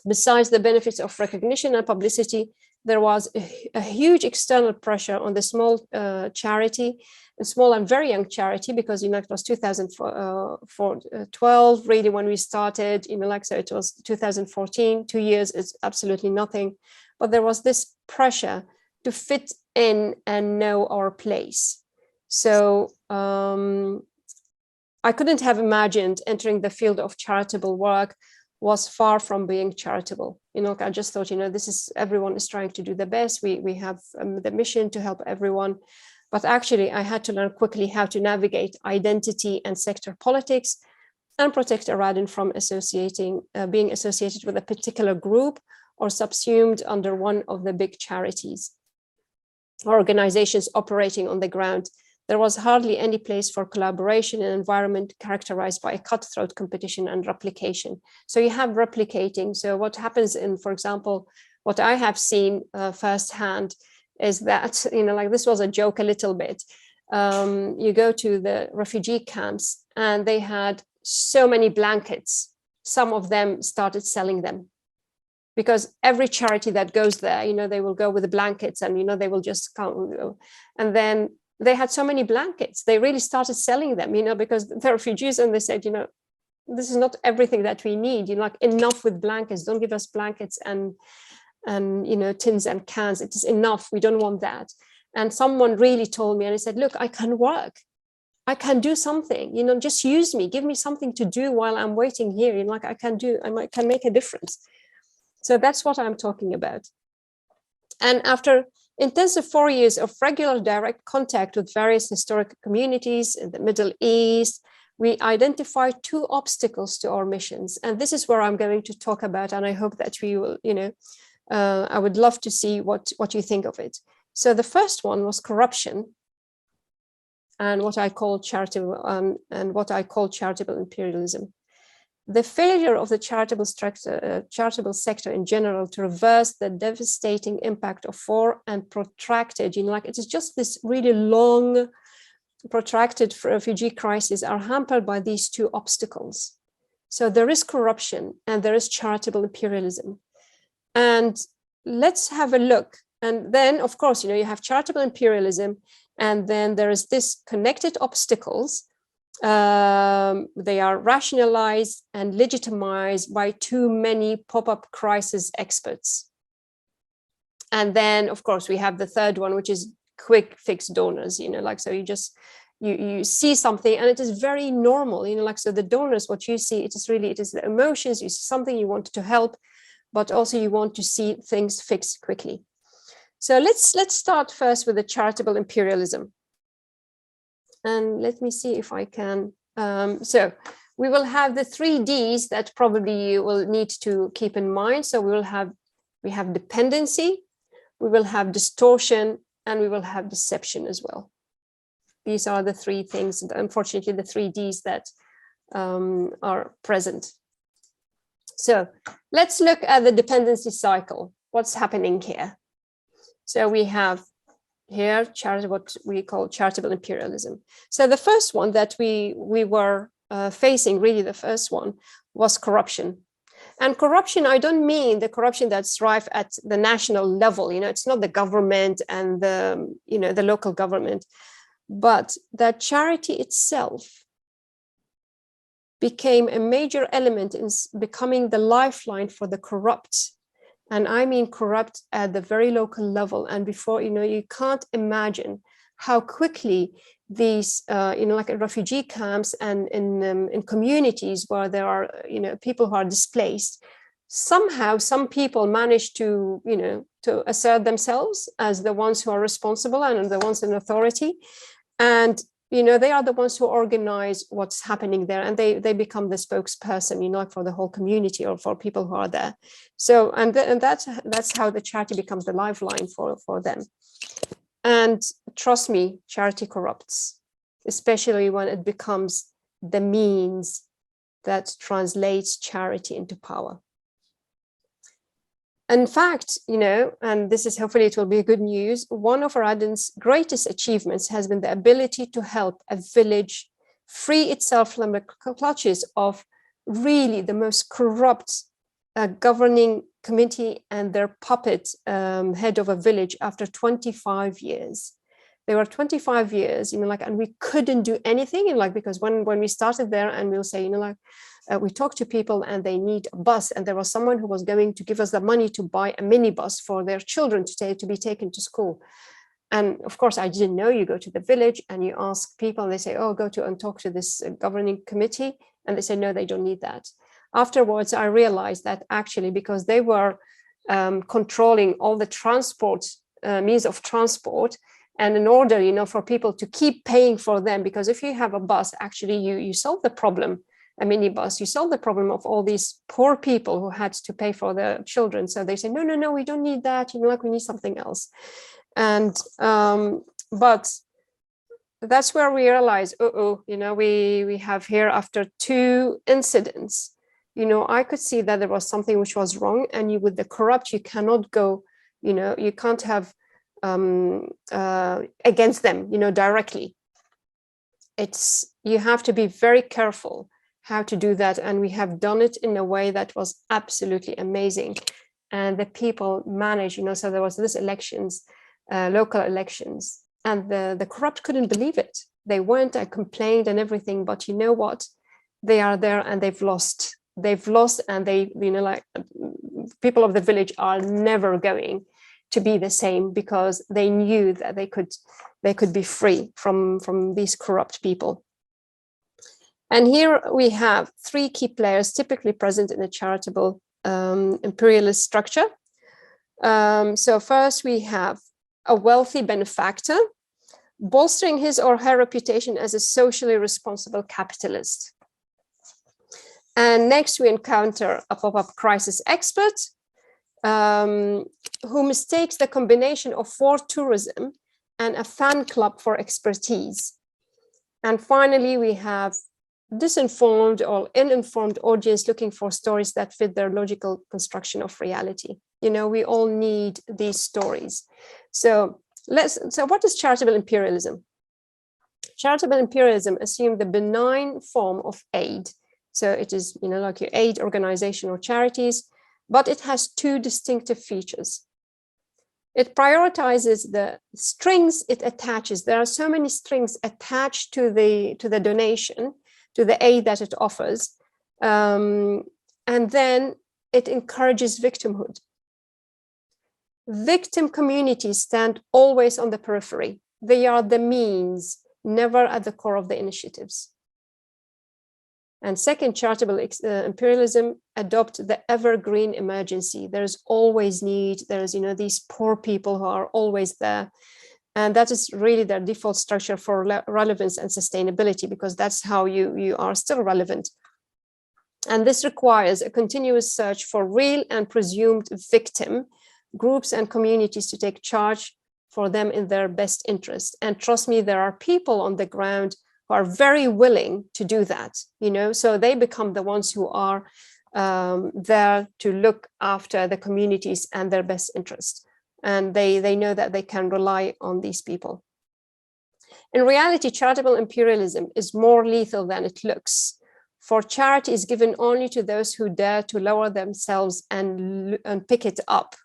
Speaker 2: Besides the benefits of recognition and publicity, there was a huge external pressure on the small charity, a small and very young charity, because it was 2012 really when we started. So it was 2014. 2 years is absolutely nothing, but there was this pressure to fit in and know our place. So I couldn't have imagined entering the field of charitable work was far from being charitable. I just thought, everyone is trying to do the best. We have the mission to help everyone. But actually, I had to learn quickly how to navigate identity and sector politics and protect Aradin from being associated with a particular group or subsumed under one of the big charities or organizations operating on the ground. There was hardly any place for collaboration in an environment characterized by a cutthroat competition and replication. So you have replicating. So what happens for example, what I have seen firsthand is that, this was a joke a little bit. You go to the refugee camps and they had so many blankets. Some of them started selling them because every charity that goes there, they will go with the blankets and, they will just come. And then they had so many blankets, they really started selling them, because the refugees, and they said, this is not everything that we need, enough with blankets, don't give us blankets and tins and cans, it is enough, we don't want that. And someone really told me, and he said, look, I can work, I can do something, just use me, give me something to do while I'm waiting here, I can make a difference. So that's what I'm talking about. And after intensive 4 years of regular direct contact with various historic communities in the Middle East, we identified 2 obstacles to our missions. And this is where I'm going to talk about, and I hope that we will, I would love to see what you think of it. So the first one was corruption and what I call charitable imperialism. The failure of the charitable sector in general to reverse the devastating impact of war and protracted, it is just this really long, protracted refugee crisis are hampered by these 2 obstacles. So there is corruption and there is charitable imperialism. And let's have a look. And then, of course, you have charitable imperialism, and then there is this connected obstacles. They are rationalized and legitimized by too many pop-up crisis experts. And then, of course, we have the third one, which is quick fix donors, so you see something and it is very normal, so the donors, what you see, it is the emotions, you see something you want to help, but also you want to see things fixed quickly. So let's start first with the charitable imperialism. And let me see if I can. So we will have the 3 Ds that probably you will need to keep in mind. So we have dependency, we will have distortion, and we will have deception as well. These are the 3 things, unfortunately, the 3 Ds that are present. So let's look at the dependency cycle. What's happening here? So we have here what we call charitable imperialism. So the first one that we were facing, really the first one, was corruption. And corruption, I don't mean the corruption that's rife at the national level, it's not the government and the local government, but that charity itself became a major element in becoming the lifeline for the corrupt. And I mean corrupt at the very local level. And before, you can't imagine how quickly these, like in refugee camps and in communities where there are, people who are displaced, somehow some people manage to, to assert themselves as the ones who are responsible and the ones in authority. And, they are the ones who organize what's happening there, and they become the spokesperson, like for the whole community or for people who are there. So, and that's how the charity becomes the lifeline for them. And trust me, charity corrupts, especially when it becomes the means that translates charity into power. In fact, and this is, hopefully it will be good news, one of Aradin's greatest achievements has been the ability to help a village free itself from the clutches of really the most corrupt governing committee and their puppet head of a village after 25 years. They were 25 years, and we couldn't do anything, because when we started there, and we'll say, we talk to people and they need a bus, and there was someone who was going to give us the money to buy a minibus for their children to be taken to school. And of course, I didn't know. You go to the village and you ask people, and they say, oh, go to and talk to this governing committee. And they say, no, they don't need that. Afterwards, I realized that actually, because they were controlling all the transport, means of transport, and in order, for people to keep paying for them, because if you have a bus, actually you solve the problem, a minibus, you solve the problem of all these poor people who had to pay for their children. So they say, no, we don't need that, we need something else. And, but that's where we realize, we have here, after 2 incidents, I could see that there was something which was wrong, and with the corrupt, you cannot go, you can't have against them, directly. You have to be very careful how to do that, and we have done it in a way that was absolutely amazing. And the people managed, so there was this elections, local elections, and the corrupt couldn't believe it. They went and complained and everything, but you know what? They are there and they've lost, and they, people of the village are never going to be the same, because they knew that they could be free from these corrupt people. And here we have 3 key players typically present in a charitable imperialist structure. So first we have a wealthy benefactor bolstering his or her reputation as a socially responsible capitalist. And next we encounter a pop-up crisis expert who mistakes the combination of war tourism and a fan club for expertise. And finally, we have disinformed or uninformed audience looking for stories that fit their logical construction of reality. We all need these stories. So what is charitable imperialism? Charitable imperialism assumes the benign form of aid. So it is, like your aid organization or charities, but it has 2 distinctive features. It prioritizes the strings it attaches. There are so many strings attached to the donation, to the aid that it offers. And then it encourages victimhood. Victim communities stand always on the periphery. They are the means, never at the core of the initiatives. And second, charitable imperialism adopt the evergreen emergency. There's always need. There's, these poor people who are always there. And that is really their default structure for relevance and sustainability, because that's how you are still relevant. And this requires a continuous search for real and presumed victim groups and communities to take charge for them in their best interest. And trust me, there are people on the ground who are very willing to do that, so they become the ones who are there to look after the communities and their best interest. And they know that they can rely on these people. In reality, charitable imperialism is more lethal than it looks, for charity is given only to those who dare to lower themselves and pick it up.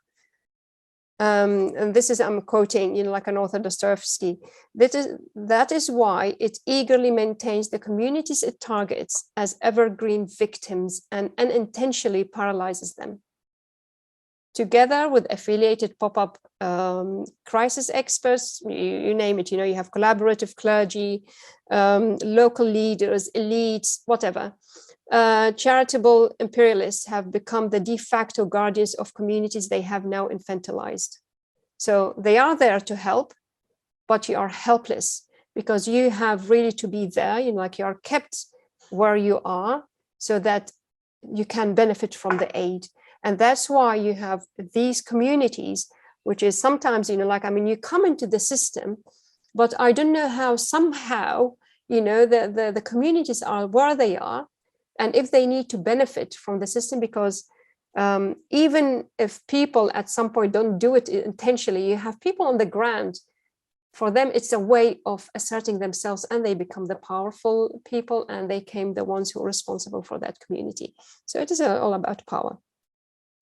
Speaker 2: And this is, I'm quoting, like an author, Dostoevsky. That is why it eagerly maintains the communities it targets as evergreen victims and unintentionally paralyzes them. Together with affiliated pop-up crisis experts, you name it, you have collaborative clergy, local leaders, elites, whatever. Charitable imperialists have become the de facto guardians of communities they have now infantilized. So they are there to help, but you are helpless because you have really to be there, you know, like you are kept where you are so that you can benefit from the aid. And that's why you have these communities, which is sometimes, you know, like, I mean, you come into the system, but I don't know how somehow, you know, the communities are where they are, and if they need to benefit from the system, because even if people at some point don't do it intentionally, you have people on the ground. For them, it's a way of asserting themselves, and they become the powerful people, and they became the ones who are responsible for that community. So it is all about power.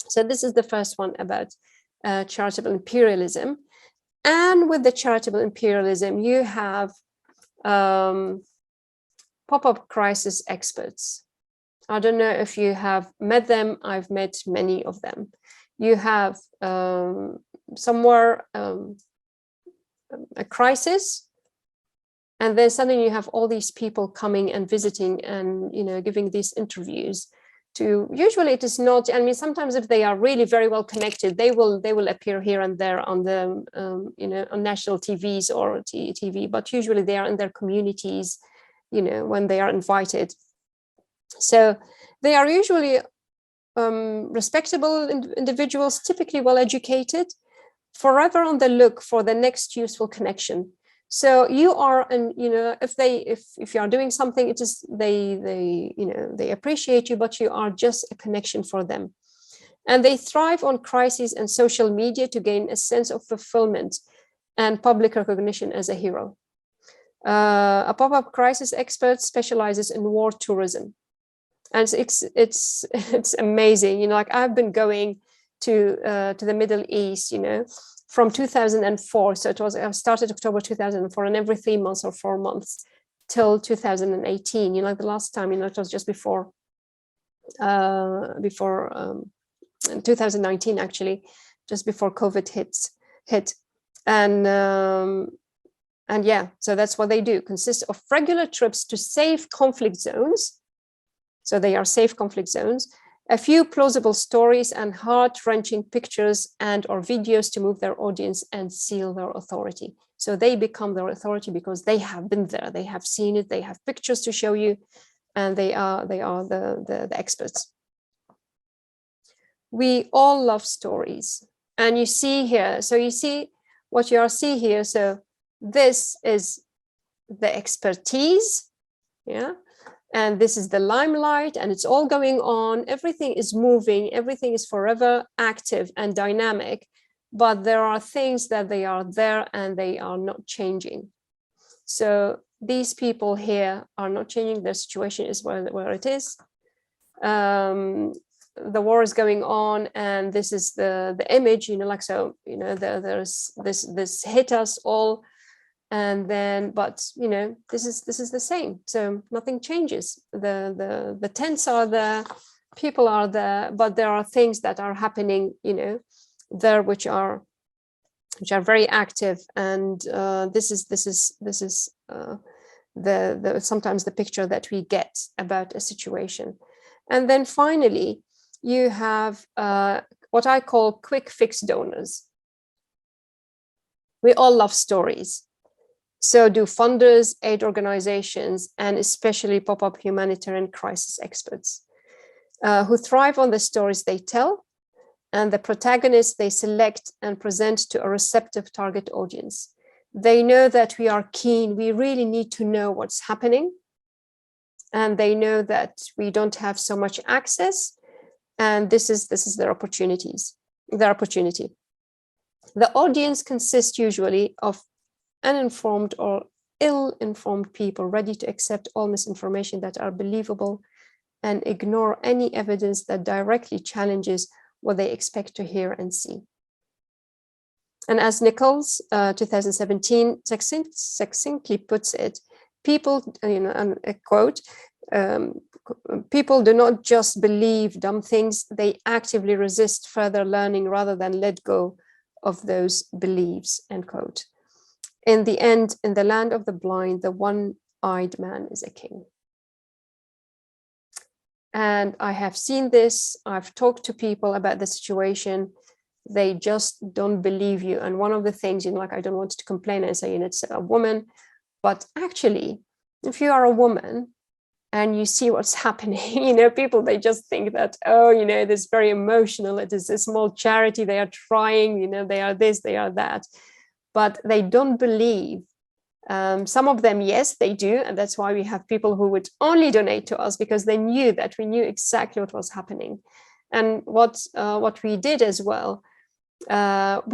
Speaker 2: So this is the first one about charitable imperialism. And with the charitable imperialism, you have pop-up crisis experts. I don't know if you have met them. I've met many of them. You have somewhere a crisis, and then suddenly you have all these people coming and visiting and, you know, giving these interviews. To usually it is not, I mean, sometimes if they are really very well connected, they will appear here and there on the you know, on national TVs or TV, but usually they are in their communities, you know, when they are invited. So they are usually respectable individuals, typically well educated, forever on the look for the next useful connection. So you are, and you know, if you are doing something, it is they you know, they appreciate you, but you are just a connection for them. And they thrive on crises and social media to gain a sense of fulfillment and public recognition as a hero. A pop-up crisis expert specializes in war tourism, and it's amazing. You know, like I've been going to the Middle East, you know, from 2004. So I started October 2004, and every 3 months or 4 months till 2018. You know, like the last time, you know, it was just before 2019 actually, just before COVID hit. And yeah, so that's what they do. Consists of regular trips to safe conflict zones. So they are safe conflict zones. A few plausible stories and heart-wrenching pictures and or videos to move their audience and seal their authority. So they become their authority because they have been there, they have seen it, they have pictures to show you, and they are the experts. We all love stories. And you see here, so you see what you are seeing here. So this is the expertise, yeah. And this is the limelight, and it's all going on. Everything is moving. Everything is forever active and dynamic. But there are things that they are there and they are not changing. So these people here are not changing. Their situation is where it is. The war is going on, and this is the image. You know, like, so, you know, there's this hit us all. And then, but you know, this is the same. So nothing changes. The tents are there, people are there, but there are things that are happening, you know, there which are very active. And this is sometimes the picture that we get about a situation. And then finally, you have what I call quick fix donors. We all love stories. So do funders, aid organizations, and especially pop-up humanitarian crisis experts who thrive on the stories they tell and the protagonists they select and present to a receptive target audience. They know that we are keen, we really need to know what's happening. And they know that we don't have so much access. And this is their opportunity. The audience consists usually of uninformed or ill-informed people ready to accept all misinformation that are believable and ignore any evidence that directly challenges what they expect to hear and see. And as Nichols, 2017, succinctly puts it, people, you know, and a quote, people do not just believe dumb things, they actively resist further learning rather than let go of those beliefs, end quote. In the end, in the land of the blind, the one-eyed man is a king. And I have seen this. I've talked to people about the situation. They just don't believe you. And one of the things, you know, like, I don't want to complain and say, you know, it's a woman, But actually, if you are a woman and you see what's happening, you know, people, they just think that, oh, you know, this is very emotional. It is a small charity. They are trying, you know, they are this, they are that. But they don't believe. Some of them, yes, they do. And that's why we have people who would only donate to us, because they knew that we knew exactly what was happening. And what we did as well,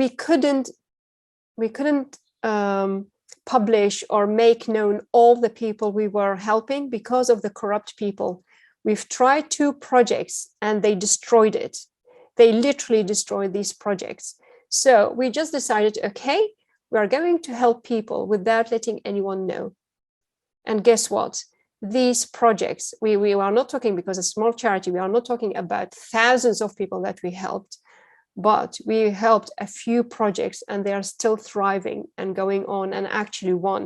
Speaker 2: we couldn't publish or make known all the people we were helping because of the corrupt people. We've tried 2 projects and they destroyed it. They literally destroyed these projects. So we just decided, okay, we are going to help people without letting anyone know. And guess what? These projects, we are not talking, because a small charity, we are not talking about thousands of people that we helped, but we helped a few projects and they are still thriving and going on. And actually one,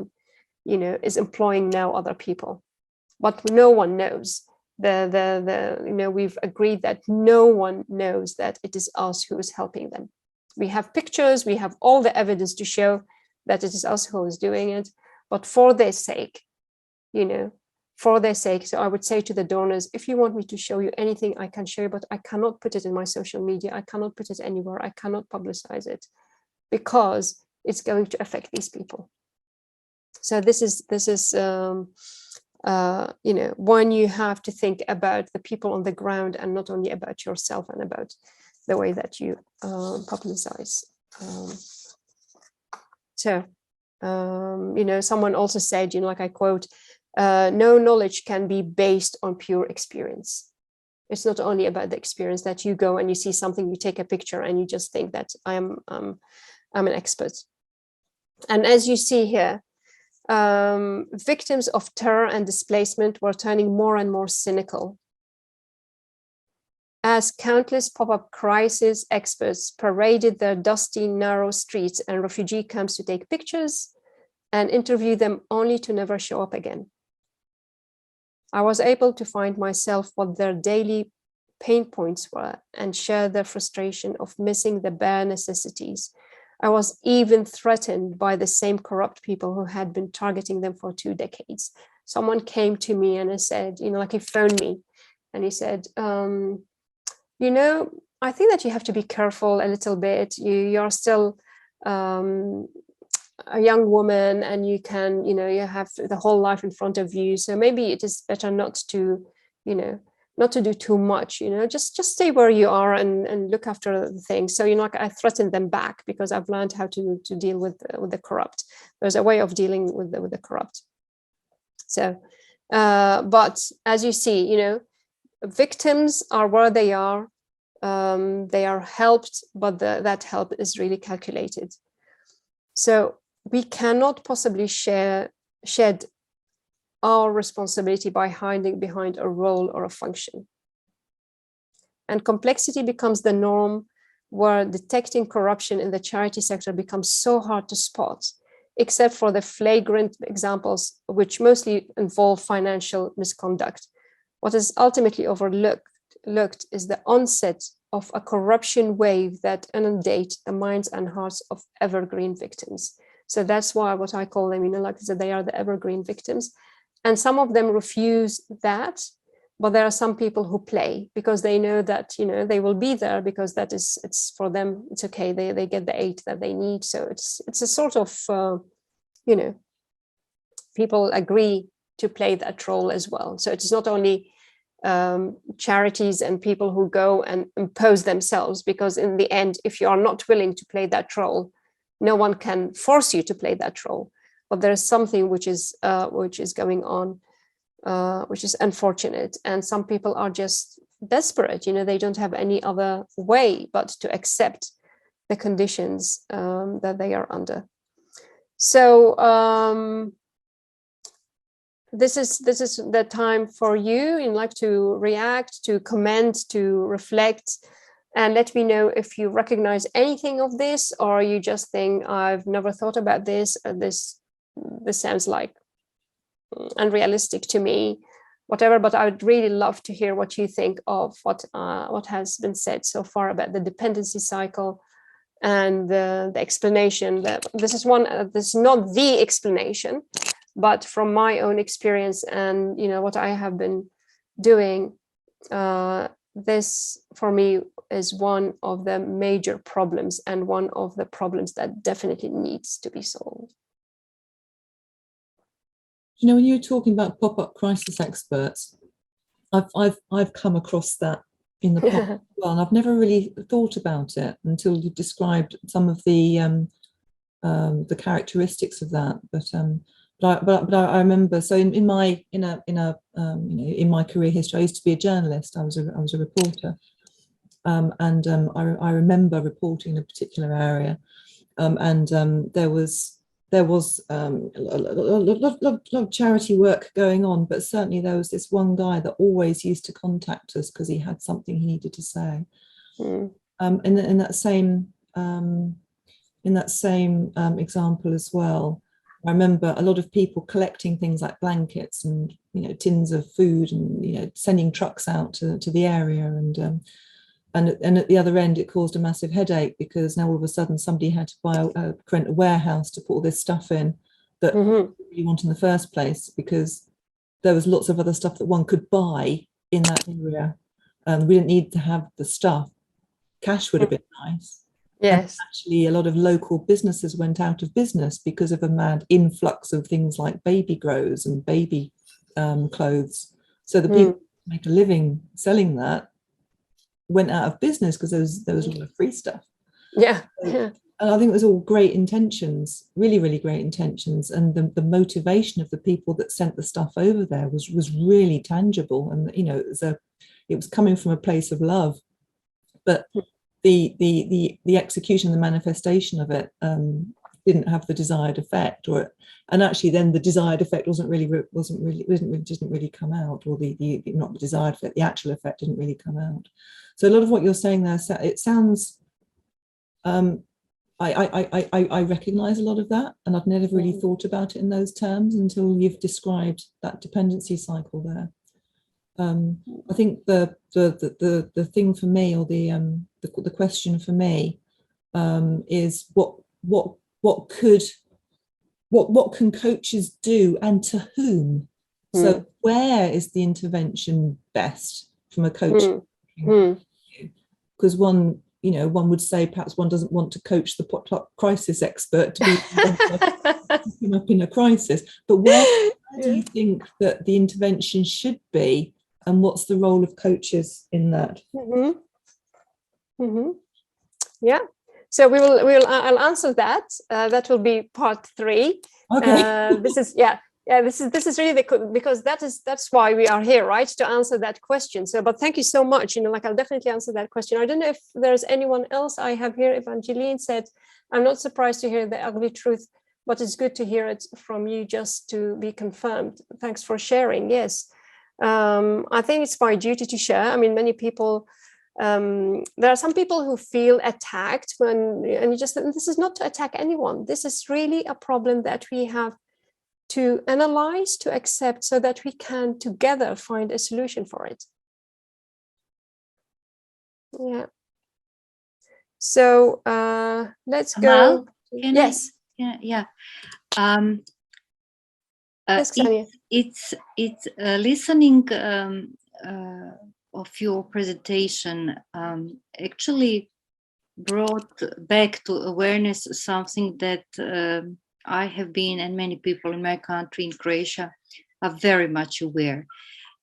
Speaker 2: you know, is employing now other people, but no one knows. You know, we've agreed that no one knows that it is us who is helping them. We have pictures, we have all the evidence to show that it is us who is doing it, but for their sake, you know, for their sake. So I would say to the donors, if you want me to show you anything, I can show you, but I cannot put it in my social media. I cannot put it anywhere. I cannot publicize it because it's going to affect these people. So this is you know, when you have to think about the people on the ground and not only about yourself and about the way that you publicize. You know, someone also said, you know, like I quote, no knowledge can be based on pure experience. It's not only about the experience that you go and you see something, you take a picture and you just think that I'm an expert. And as you see here, victims of terror and displacement were turning more and more cynical, as countless pop-up crisis experts paraded their dusty, narrow streets and refugee camps to take pictures and interview them only to never show up again. I was able to find myself what their daily pain points were and share their frustration of missing the bare necessities. I was even threatened by the same corrupt people who had been targeting them for 2 decades. Someone came to me and I said, you know, like he phoned me and he said, you know, I think that you have to be careful a little bit. You're still a young woman and you can, you know, you have the whole life in front of you. So maybe it is better not to, you know, not to do too much, you know, just stay where you are and look after the things. So, you know, I threatened them back because I've learned how to deal with the corrupt. There's a way of dealing with the corrupt. So, but as you see, you know, victims are where they are helped, but that help is really calculated. So we cannot possibly shed our responsibility by hiding behind a role or a function. And complexity becomes the norm, where detecting corruption in the charity sector becomes so hard to spot, except for the flagrant examples, which mostly involve financial misconduct. What is ultimately overlooked is the onset of a corruption wave that inundates the minds and hearts of evergreen victims. So that's why what I call them, you know, like they are the evergreen victims. And some of them refuse that, but there are some people who play because they know that, you know, they will be there because it's for them, it's okay, they get the aid that they need. So it's a sort of, you know, people agree to play that role as well. So it's not only charities and people who go and impose themselves, because in the end, if you are not willing to play that role, no one can force you to play that role. But there is something which is going on, which is unfortunate, and some people are just desperate. You know, they don't have any other way but to accept the conditions that they are under. So this is the time for you in like to react, to comment, to reflect, and let me know if you recognize anything of this, or you just think I've never thought about this. This sounds like unrealistic to me, whatever. But I would really love to hear what you think of what has been said so far about the dependency cycle and the explanation. That this is not the explanation, But from my own experience and, you know, what I have been doing, this for me is one of the major problems and one of the problems that definitely needs to be solved.
Speaker 1: You know, when you're talking about pop-up crisis experts, I've come across that in the past as well, and I've never really thought about it until you described some of the characteristics of that. But I remember, so in my career history, I used to be a journalist. I was a reporter, I remember reporting in a particular area, there was a lot of charity work going on, but certainly there was this one guy that always used to contact us because he had something he needed to say. In that same example as well, I remember a lot of people collecting things like blankets and, you know, tins of food, and, you know, sending trucks out to the area, and at the other end it caused a massive headache, because now all of a sudden somebody had to rent a warehouse to put all this stuff in that you want in the first place, because there was lots of other stuff that one could buy in that area. We didn't need to have the stuff. Cash would have been nice.
Speaker 2: Yes.
Speaker 1: And actually, a lot of local businesses went out of business because of a mad influx of things like baby grows and baby clothes. So the people who make a living selling that went out of business because there was all the free stuff.
Speaker 2: Yeah.
Speaker 1: And I think it was all great intentions, really, really great intentions. And the motivation of the people that sent the stuff over there was really tangible. And, you know, it was coming from a place of love. But the execution, the manifestation of it didn't have the desired effect, and actually then the desired effect didn't really come out, or the not the desired effect, the actual effect didn't really come out. So a lot of what you're saying there, it sounds, I recognize a lot of that, and I've never really thought about it in those terms until you've described that dependency cycle there. I think the thing for me, or the question for me, is what can coaches do, and to whom? So where is the intervention best from a coach? Because one would say perhaps one doesn't want to coach the pop-up crisis expert to be up in a crisis, but where do you think that the intervention should be? And what's the role of coaches in that?
Speaker 2: Yeah. So I'll answer that. That will be part 3.
Speaker 1: Okay.
Speaker 2: This is really because that's why we are here, right? To answer that question. So, but thank you so much. You know, like, I'll definitely answer that question. I don't know if there's anyone else I have here. Evangeline said, "I'm not surprised to hear the ugly truth, but it's good to hear it from you just to be confirmed. Thanks for sharing." Yes. I think it's my duty to share. I mean, many people, there are some people who feel attacked and this is not to attack anyone. This is really a problem that we have to analyze, to accept, so that we can together find a solution for it. Yeah. So let's
Speaker 4: Amal,
Speaker 2: go. Yes.
Speaker 4: Yeah.
Speaker 2: Yes,
Speaker 4: it's listening of your presentation actually brought back to awareness something that I have been, and many people in my country, in Croatia, are very much aware.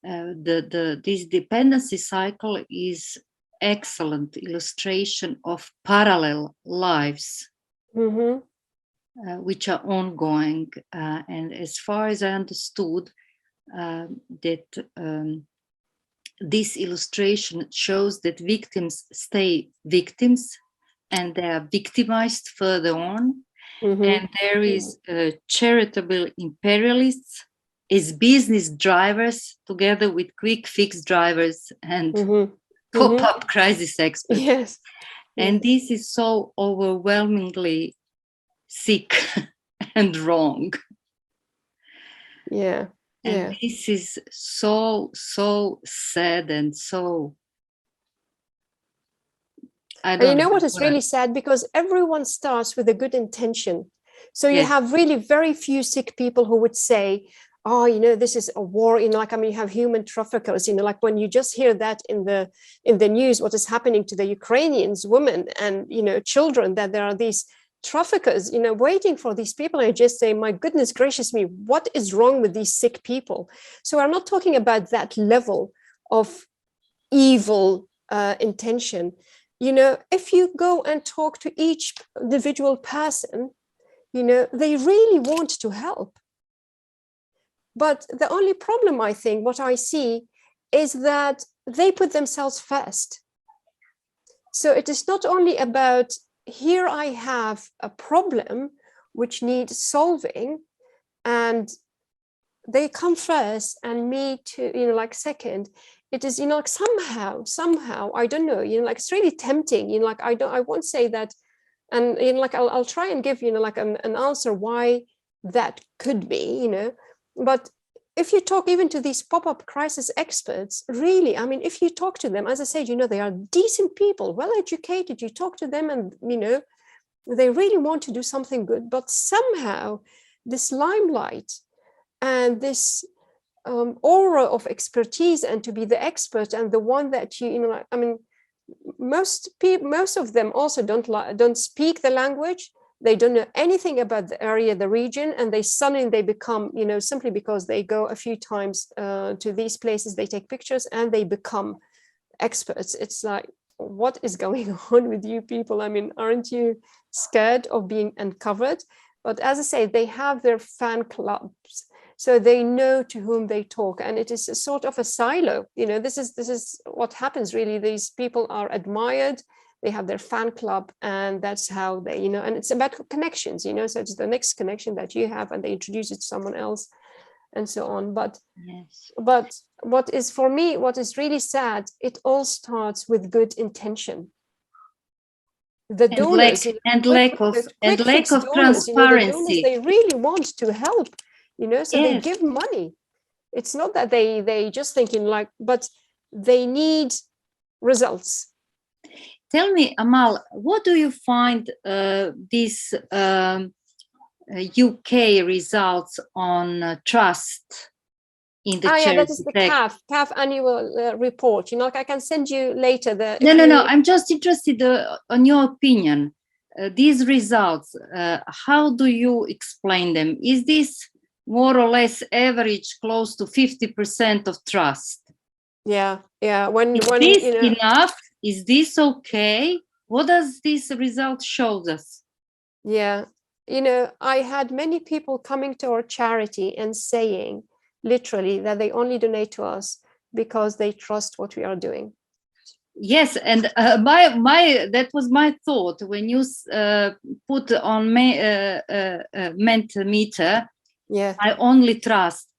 Speaker 4: This dependency cycle is excellent illustration of parallel lives. Which are ongoing, and as far as I understood, that this illustration shows that victims stay victims and they are victimized further on, and there is charitable imperialists as business drivers together with quick fix drivers and pop-up crisis experts.
Speaker 2: Yes.
Speaker 4: And this is so overwhelmingly sick and wrong.
Speaker 2: Yeah.
Speaker 4: And this is so sad and so.
Speaker 2: And you know what is really sad? Because everyone starts with a good intention. So you have really very few sick people who would say, oh, you know, this is a war, you know, like, I mean, you have human traffickers, you know, like when you just hear that in the news, what is happening to the Ukrainians, women and, you know, children, that there are these traffickers, you know, waiting for these people. I just say, my goodness gracious me, what is wrong with these sick people? So I'm not talking about that level of evil intention. You know, if you go and talk to each individual person, you know, they really want to help. But the only problem, I think, what I see is that they put themselves first. So it is not only about, here I have a problem which needs solving, and they come first and me to, you know, like second. It is, you know, like somehow, I don't know, you know, like it's really tempting, you know, like I won't say that. And, you know, like I'll try and give, you know, like an answer why that could be, you know. But if you talk even to these pop-up crisis experts, really, I mean, if you talk to them, as I said, you know, they are decent people, well-educated, you talk to them and, you know, they really want to do something good, but somehow this limelight and this aura of expertise and to be the expert and the one that you know, I mean, most of them also don't speak the language. They don't know anything about the area, the region, and they become, you know, simply because they go a few times to these places, they take pictures and they become experts. It's like, what is going on with you people? I mean, aren't you scared of being uncovered? But as I say, they have their fan clubs, so they know to whom they talk, and it is a sort of a silo. You know, this is what happens really. These people are admired. They have their fan club, and that's how they, you know, and it's about connections, you know, so it's the next connection that you have and they introduce it to someone else and so on. But but what is, for me, what is really sad, it all starts with good intention. The donors
Speaker 4: and lack of transparency.
Speaker 2: You know, the donors, they really want to help, you know, so they give money. It's not that they just thinking like, but they need results.
Speaker 4: Tell me, Amal, what do you find these UK results on trust in the charity
Speaker 2: that is the CAF annual report. You know, like I can send you later the.
Speaker 4: No. I'm just interested on your opinion. These results, how do you explain them? Is this more or less average, close to 50% of trust?
Speaker 2: Yeah.
Speaker 4: Is this, you know, enough? Is this okay? What does this result show us?
Speaker 2: Yeah, you know, I had many people coming to our charity and saying literally that they only donate to us because they trust what we are doing.
Speaker 4: Yes, and that was my thought when you put on Mentimeter.
Speaker 2: Yeah,
Speaker 4: I only trust.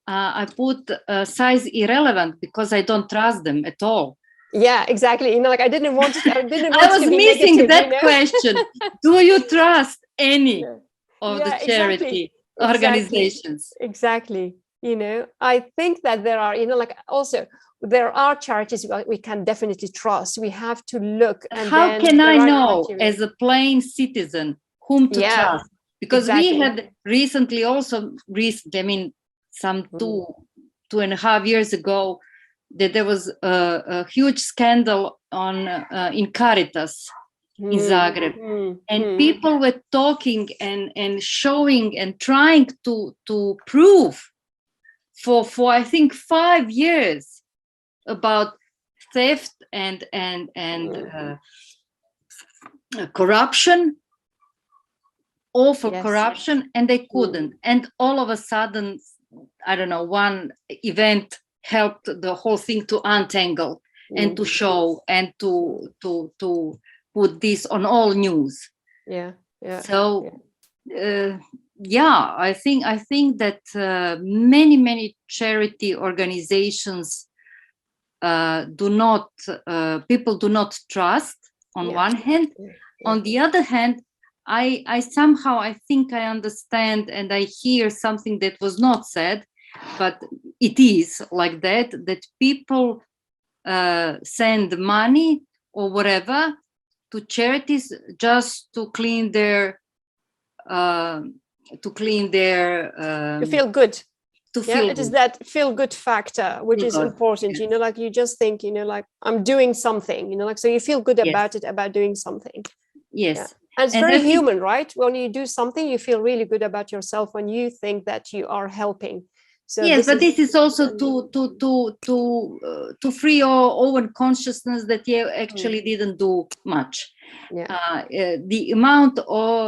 Speaker 4: I put size irrelevant because I don't trust them at all.
Speaker 2: Yeah, exactly. You know, like I didn't want to.
Speaker 4: I was missing negative, that, you know? Question. Do you trust any of the charity organizations?
Speaker 2: Exactly. You know, I think that there are, you know, like also there are charities we can definitely trust. We have to look. And
Speaker 4: how can I know as a plain citizen whom to trust? Because we had recently, I mean, some 2.5 years ago, that there was a huge scandal in Caritas in Zagreb, and people were talking and showing and trying to prove for I think 5 years about theft and corruption, awful corruption, and they couldn't. And all of a sudden, I don't know, one event helped the whole thing to untangle and to show and to put this on all news. So I think that many charity organizations people do not trust on one hand. On the other hand, I somehow, I think I understand and I hear something that was not said, but it is like that people send money or whatever to charities just to clean their to clean their
Speaker 2: to feel good.
Speaker 4: To feel
Speaker 2: it is that feel good factor which is important.
Speaker 4: Yes.
Speaker 2: You know, like you just think, you know, like I'm doing something, you know, like so you feel good
Speaker 4: Yes.
Speaker 2: about it, about doing something.
Speaker 4: Yes.
Speaker 2: Yeah. And it's very human, right? When you do something, you feel really good about yourself when you think that you are helping. So
Speaker 4: yes, but this is also to free our own consciousness that you actually didn't do much.
Speaker 2: Yeah.
Speaker 4: The amount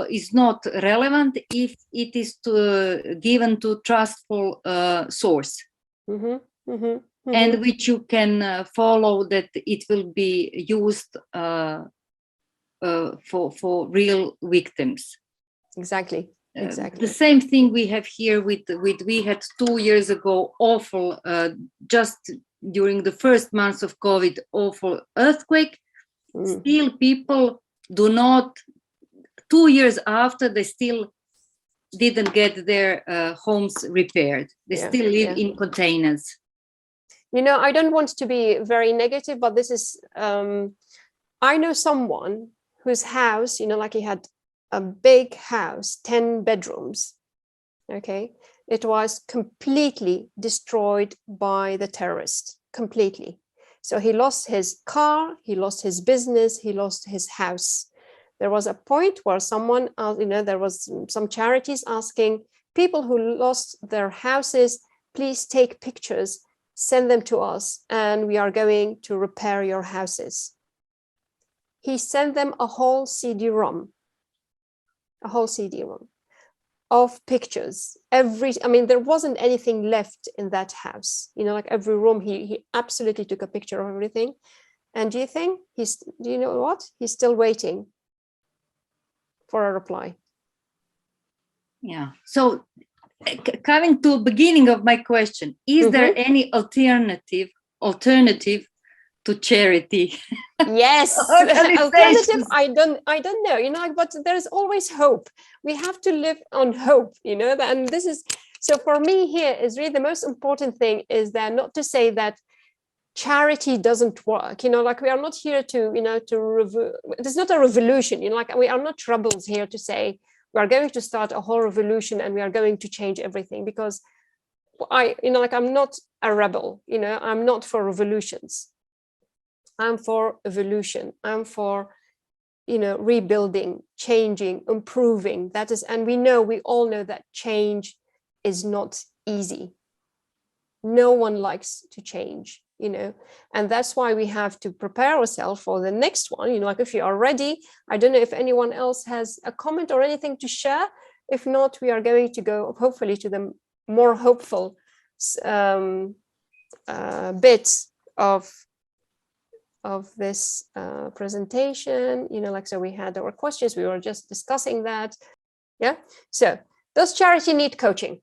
Speaker 4: is not relevant if it is given to trustful source, and which you can follow that it will be used for real victims.
Speaker 2: Exactly. Exactly.
Speaker 4: The same thing we have here with we had 2 years ago awful just during the first months of COVID, awful earthquake. Still people do not, 2 years after, they still didn't get their homes repaired. They still live in containers.
Speaker 2: You know, I don't want to be very negative, but this is I know someone whose house, you know, like he had a big house, 10 bedrooms. Okay. It was completely destroyed by the terrorists, completely. So he lost his car, he lost his business, he lost his house. There was a point where someone, you know, there was some charities asking people who lost their houses, please take pictures, send them to us, and we are going to repair your houses. He sent them a whole CD-ROM of pictures. I mean, there wasn't anything left in that house. You know, like every room, he absolutely took a picture of everything. And do you know what? He's still waiting for a reply.
Speaker 4: Yeah. So coming to the beginning of my question, is there any alternative to charity?
Speaker 2: Yes. Alternative, I don't know, you know, but there's always hope. We have to live on hope, you know, and this is, so for me here is really the most important thing is that not to say that charity doesn't work, you know, like we are not here to, you know, it's not a revolution, you know, like we are not rebels here to say we are going to start a whole revolution and we are going to change everything, because you know, like I'm not a rebel, you know, I'm not for revolutions. I'm for evolution. I'm for, you know, rebuilding, changing, improving. That is, and we all know that change is not easy. No one likes to change, you know, and that's why we have to prepare ourselves for the next one. You know, like if you are ready, I don't know if anyone else has a comment or anything to share. If not, we are going to go hopefully to the more hopeful bits of this presentation, you know, like, so we had our questions, we were just discussing that. Yeah. So does charity need coaching?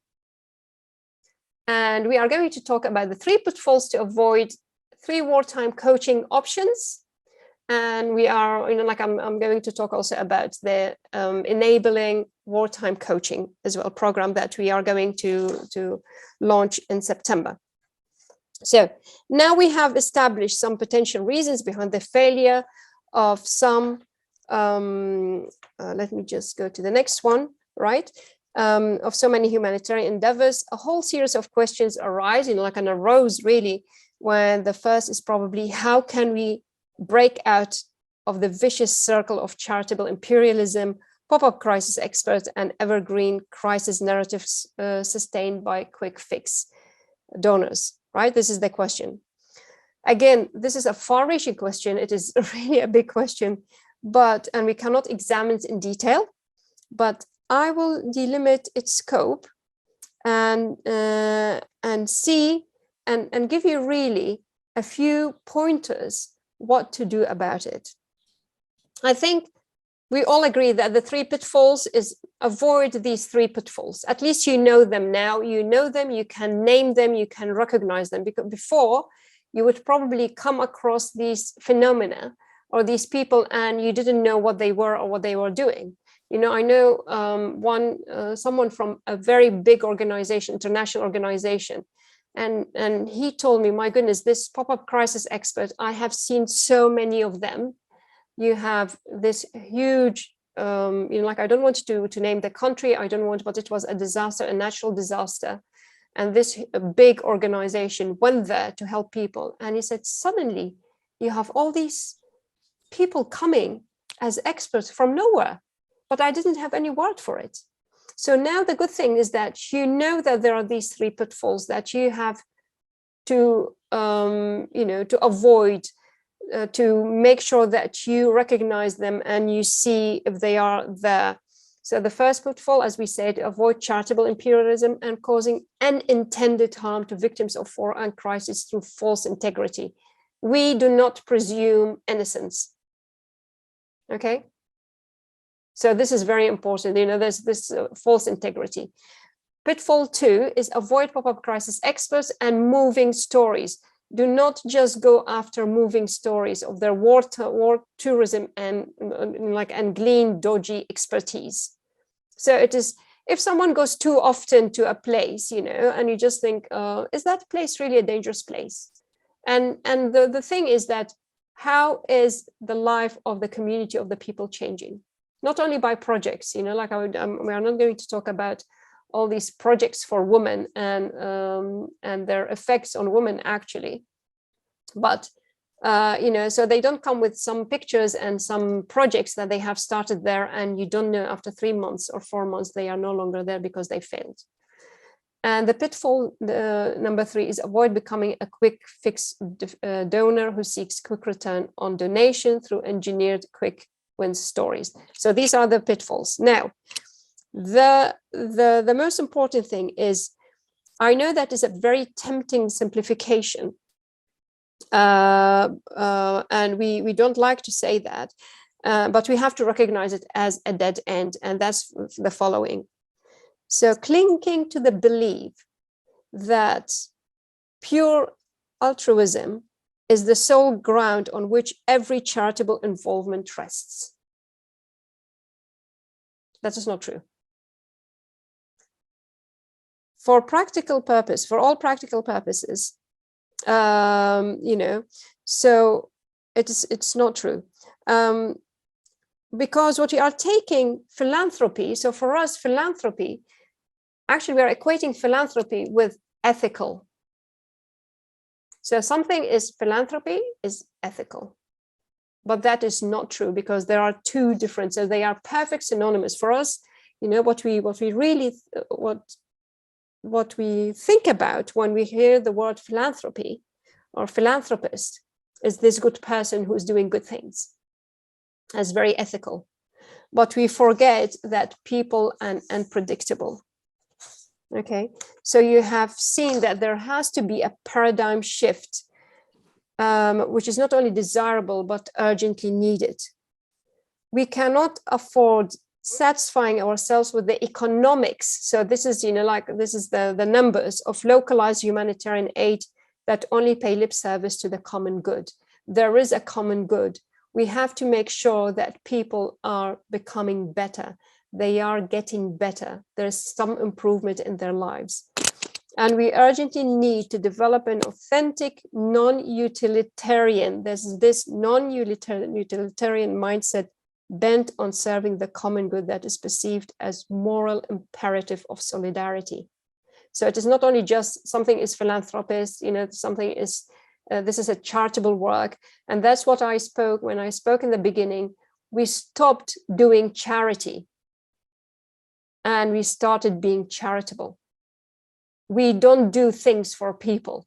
Speaker 2: And we are going to talk about the 3 pitfalls to avoid 3 wartime coaching options. And we are, you know, like I'm going to talk also about the enabling wartime coaching as well program that we are going to launch in September. So now we have established some potential reasons behind the failure of some, let me just go to the next one, right? Of so many humanitarian endeavors. A whole series of questions arise, you know, like an arose really, when the first is probably how can we break out of the vicious circle of charitable imperialism, pop-up crisis experts, and evergreen crisis narratives sustained by quick fix donors. Right? This is the question. Again, this is a far-reaching question. It is really a big question, and we cannot examine it in detail, but I will delimit its scope and see and give you really a few pointers what to do about it. I think we all agree that the 3 pitfalls is avoid these 3 pitfalls. At least you know them now. You know them, you can name them, you can recognize them, because before you would probably come across these phenomena or these people and you didn't know what they were or what they were doing. You know, I know someone from a very big organization, international organization, and he told me, my goodness, this pop-up crisis expert, I have seen so many of them. You have this huge like, I don't want to name the country, I don't want, but it was a disaster, a natural disaster. And this big organization went there to help people. And he said, suddenly you have all these people coming as experts from nowhere, but I didn't have any word for it. So now the good thing is that you know that there are these three pitfalls that you have to, to avoid, to make sure that you recognize them and you see if they are there. So the first pitfall, as we said, avoid charitable imperialism and causing unintended harm to victims of war and crisis through false integrity. We do not presume innocence. Okay? So this is very important. There's this false integrity. Pitfall 2 is avoid pop-up crisis experts and moving stories. Do not just go after moving stories of their war tourism and glean dodgy expertise. So it is, if someone goes too often to a place, and you just think, is that place really a dangerous place? And the thing is that, how is the life of the community, of the people changing? Not only by projects, we are not going to talk about all these projects for women and their effects on women actually, but so they don't come with some pictures and some projects that they have started there, and you don't know after 3 months or 4 months they are no longer there because they failed. And the pitfall number 3 is avoid becoming a quick fix donor who seeks quick return on donation through engineered quick win stories. So these are the pitfalls. Now, the most important thing is, I know that is a very tempting simplification, and we don't like to say that, but we have to recognize it as a dead end, and that's the following. So clinging to the belief that pure altruism is the sole ground on which every charitable involvement rests. That is not true. For practical purpose, for all practical purposes, so it's not true. Because what we are taking philanthropy, so for us, philanthropy, actually we are equating philanthropy with ethical. So something is philanthropy is ethical, but that is not true, because there are two different, so they are perfect synonymous for us. What we think about when we hear the word philanthropy or philanthropist is this good person who's doing good things, as very ethical. But we forget that people and unpredictable. Okay, so you have seen that there has to be a paradigm shift, which is not only desirable but urgently needed. We cannot afford satisfying ourselves with the economics. So this is, this is the numbers of localized humanitarian aid that only pay lip service to the common good. There is a common good. We have to make sure that people are becoming better. They are getting better. There's some improvement in their lives. And we urgently need to develop an authentic, non-utilitarian, there's this non-utilitarian mindset bent on serving the common good that is perceived as moral imperative of solidarity. So it is not only just something is philanthropist, something is, this is a charitable work. And that's what I spoke, when I spoke in the beginning, we stopped doing charity and we started being charitable. We don't do things for people.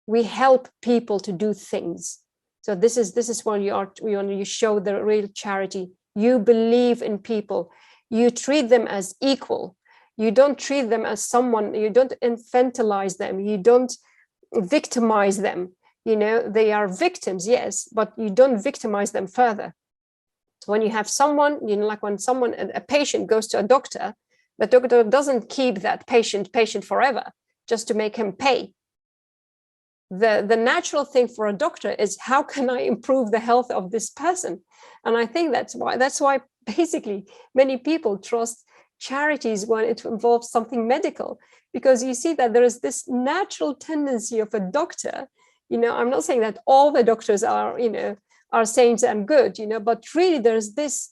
Speaker 2: We help people to do things. So this is when you show the real charity. You believe in people. You treat them as equal. You don't treat them as someone, you don't infantilize them. You don't victimize them. They are victims, yes, but you don't victimize them further. When you have someone, like when a patient goes to a doctor, the doctor doesn't keep that patient forever just to make him pay. The natural thing for a doctor is, how can I improve the health of this person? And I think that's why basically many people trust charities when it involves something medical, because you see that there is this natural tendency of a doctor. I'm not saying that all the doctors are saints and good, but really there's this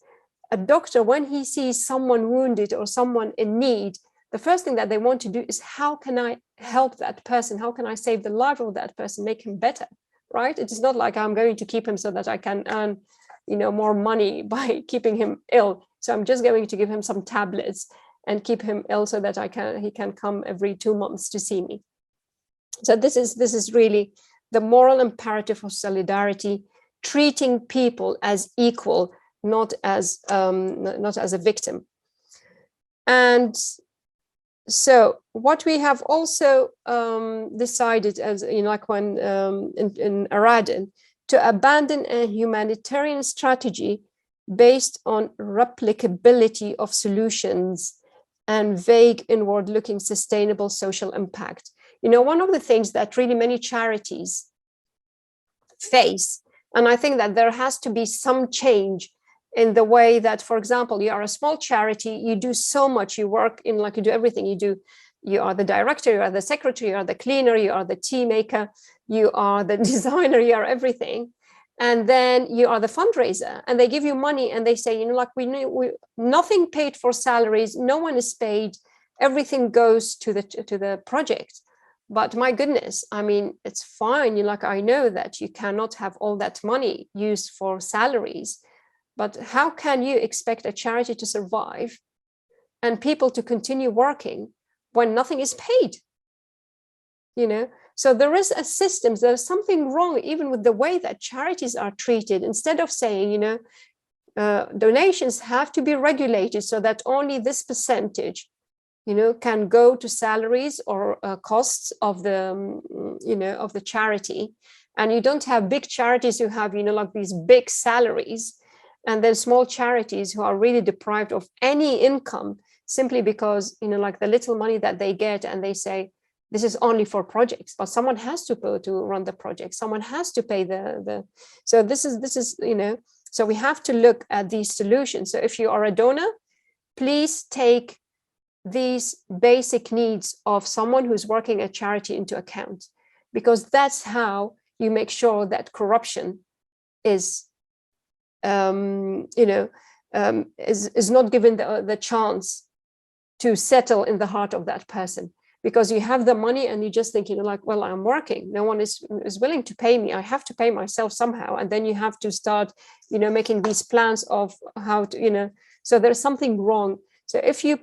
Speaker 2: a doctor, when he sees someone wounded or someone in need, the first thing that they want to do is, how can I help that person? How can I save the life of that person, make him better, right? It is not like I'm going to keep him so that I can earn, more money by keeping him ill. So I'm just going to give him some tablets and keep him ill so that he can come every 2 months to see me. So this is really the moral imperative of solidarity, treating people as equal, not as a victim. And so what we have also decided, as like when in Aradin, to abandon a humanitarian strategy based on replicability of solutions and vague inward-looking sustainable social impact. One of the things that really many charities face, and I think that there has to be some change in the way that, for example, you are a small charity, you do so much, you work in, like, you do everything. You are the director, you are the secretary, you are the cleaner, you are the tea maker, you are the designer, you are everything. And then you are the fundraiser, and they give you money and they say, like, we nothing paid for salaries, no one is paid, everything goes to the project. But my goodness, I mean, it's fine. Like, I know that you cannot have all that money used for salaries, but how can you expect a charity to survive and people to continue working when nothing is paid? So there is a system, there's something wrong even with the way that charities are treated. Instead of saying, donations have to be regulated so that only this percentage, can go to salaries or costs of the charity. And you don't have big charities who have, like these big salaries, and then small charities who are really deprived of any income simply because, like the little money that they get, and they say, this is only for projects, but someone has to run the project. Someone has to pay so this is, so we have to look at these solutions. So if you are a donor, please take these basic needs of someone who's working at charity into account, because that's how you make sure that corruption is, is not given the chance to settle in the heart of that person. Because you have the money and you just think, like, well, I'm working, no one is willing to pay me, I have to pay myself somehow. And then you have to start, making these plans of how to, so there's something wrong. So if you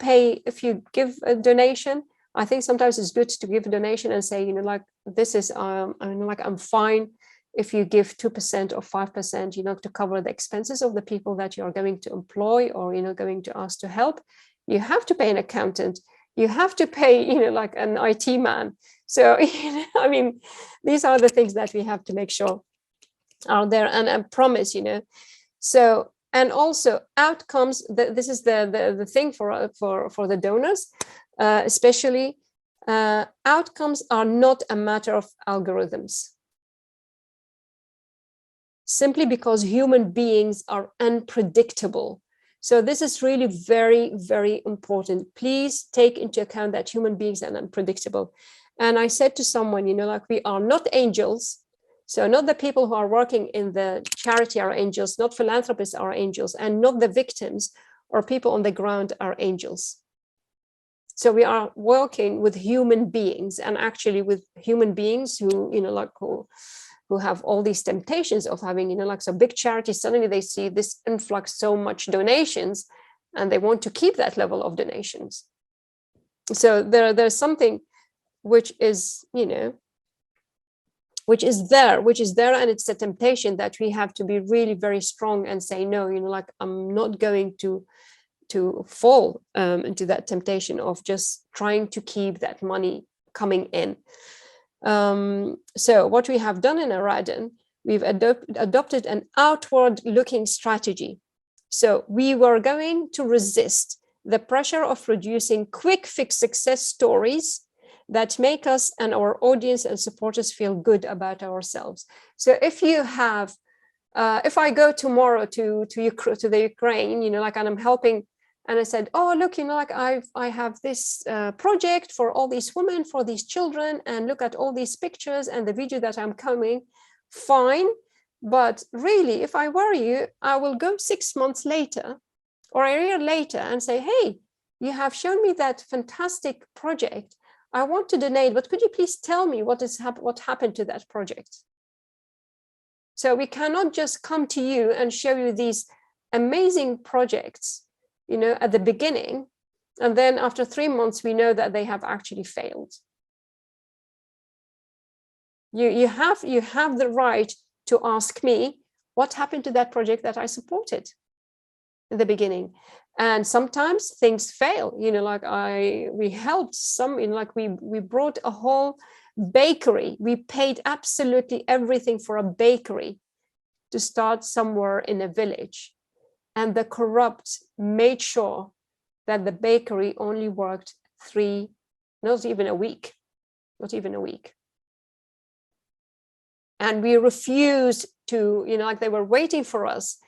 Speaker 2: give a donation, I think sometimes it's good to give a donation and say, like, this is, I'm fine if you give 2% or 5%, to cover the expenses of the people that you are going to employ or, going to ask to help. You have to pay an accountant. You have to pay, like an IT man. So, I mean, these are the things that we have to make sure are there. And I promise, so, and also outcomes, this is the thing for the donors, especially, outcomes are not a matter of algorithms. Simply because human beings are unpredictable. So this is really very, very important. Please take into account that human beings are unpredictable. And I said to someone, like, we are not angels. So not the people who are working in the charity are angels, not philanthropists are angels, and not the victims or people on the ground are angels. So we are working with human beings, and actually with human beings who, like, who have all these temptations of having, like, so big charities, suddenly they see this influx, so much donations, and they want to keep that level of donations. So there's something which is, which is there, and it's a temptation that we have to be really very strong and say, no, like, I'm not going to fall into that temptation of just trying to keep that money coming in. So what we have done in Aradin, we've adopted an outward-looking strategy. So we were going to resist the pressure of producing quick fix success stories that make us and our audience and supporters feel good about ourselves. So if you have, if I go tomorrow to the Ukraine, like, and I'm helping, and I said, oh, look, like, I have this project for all these women, for these children, and look at all these pictures and the video that I'm coming, fine. But really, if I were you, I will go 6 months later or a year later and say, hey, you have shown me that fantastic project. I want to donate, but could you please tell me what happened to that project? So we cannot just come to you and show you these amazing projects, at the beginning, and then after 3 months, we know that they have actually failed. You have the right to ask me what happened to that project that I supported in the beginning. And sometimes things fail, we helped some, we brought a whole bakery. We paid absolutely everything for a bakery to start somewhere in a village. And the corrupt made sure that the bakery only worked not even a week. And we refused to, they were waiting for us,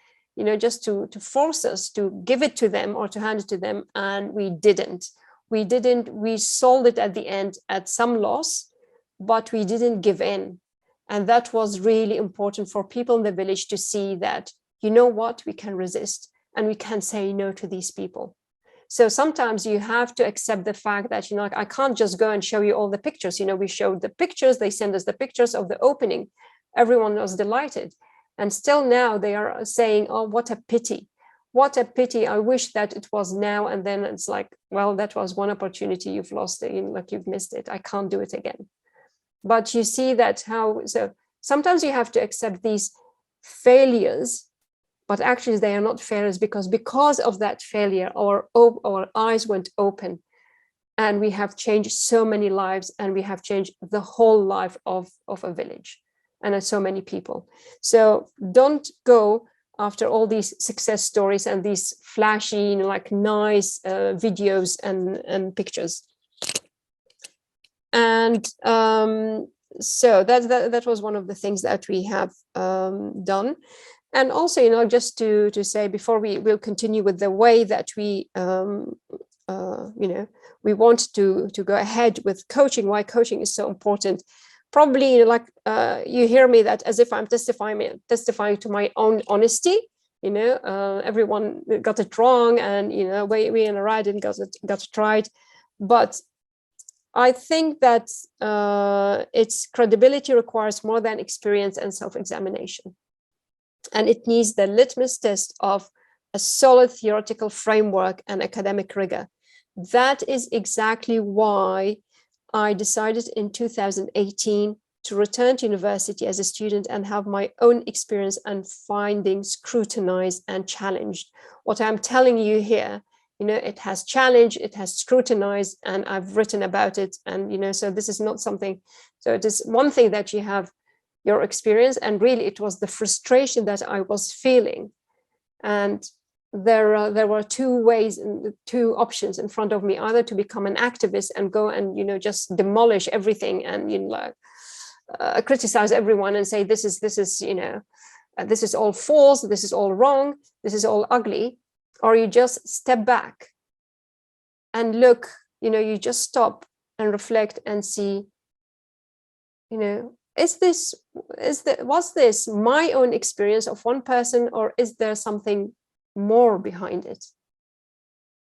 Speaker 2: just to force us to give it to them or to hand it to them. And we didn't. We sold it at the end at some loss, but we didn't give in. And that was really important for people in the village to see that, we can resist and we can say no to these people. So sometimes you have to accept the fact that, I can't just go and show you all the pictures. We showed the pictures, they sent us the pictures of the opening. Everyone was delighted. And still now they are saying, oh, what a pity. What a pity. I wish that it was now. And then it's like, well, that was one opportunity. You've lost it, you've missed it. I can't do it again. But you see that so sometimes you have to accept these failures, but actually they are not failures because of that failure, our eyes went open and we have changed so many lives, and we have changed the whole life of a village and so many people. So don't go after all these success stories and these flashy, nice videos and pictures. And so that was one of the things that we have done. And also, just to say before we will continue with the way that we, we want to go ahead with coaching, why coaching is so important. Probably, you hear me that as if I'm testifying to my own honesty. Everyone got it wrong, and we in Aradin got it right. But I think that its credibility requires more than experience and self-examination. And it needs the litmus test of a solid theoretical framework and academic rigor. That is exactly why I decided in 2018 to return to university as a student and have my own experience and findings scrutinized and challenged. What I'm telling you here, it has challenged, it has scrutinized, and I've written about it. And, so this is not something, so it is one thing that you have your experience, and really it was the frustration that I was feeling. And there were two options in front of me, either to become an activist and go and, just demolish everything and, criticize everyone and say, this is all false, this is all wrong, this is all ugly. Or you just step back and look, you just stop and reflect and see, was this my own experience of one person, or is there something more behind it?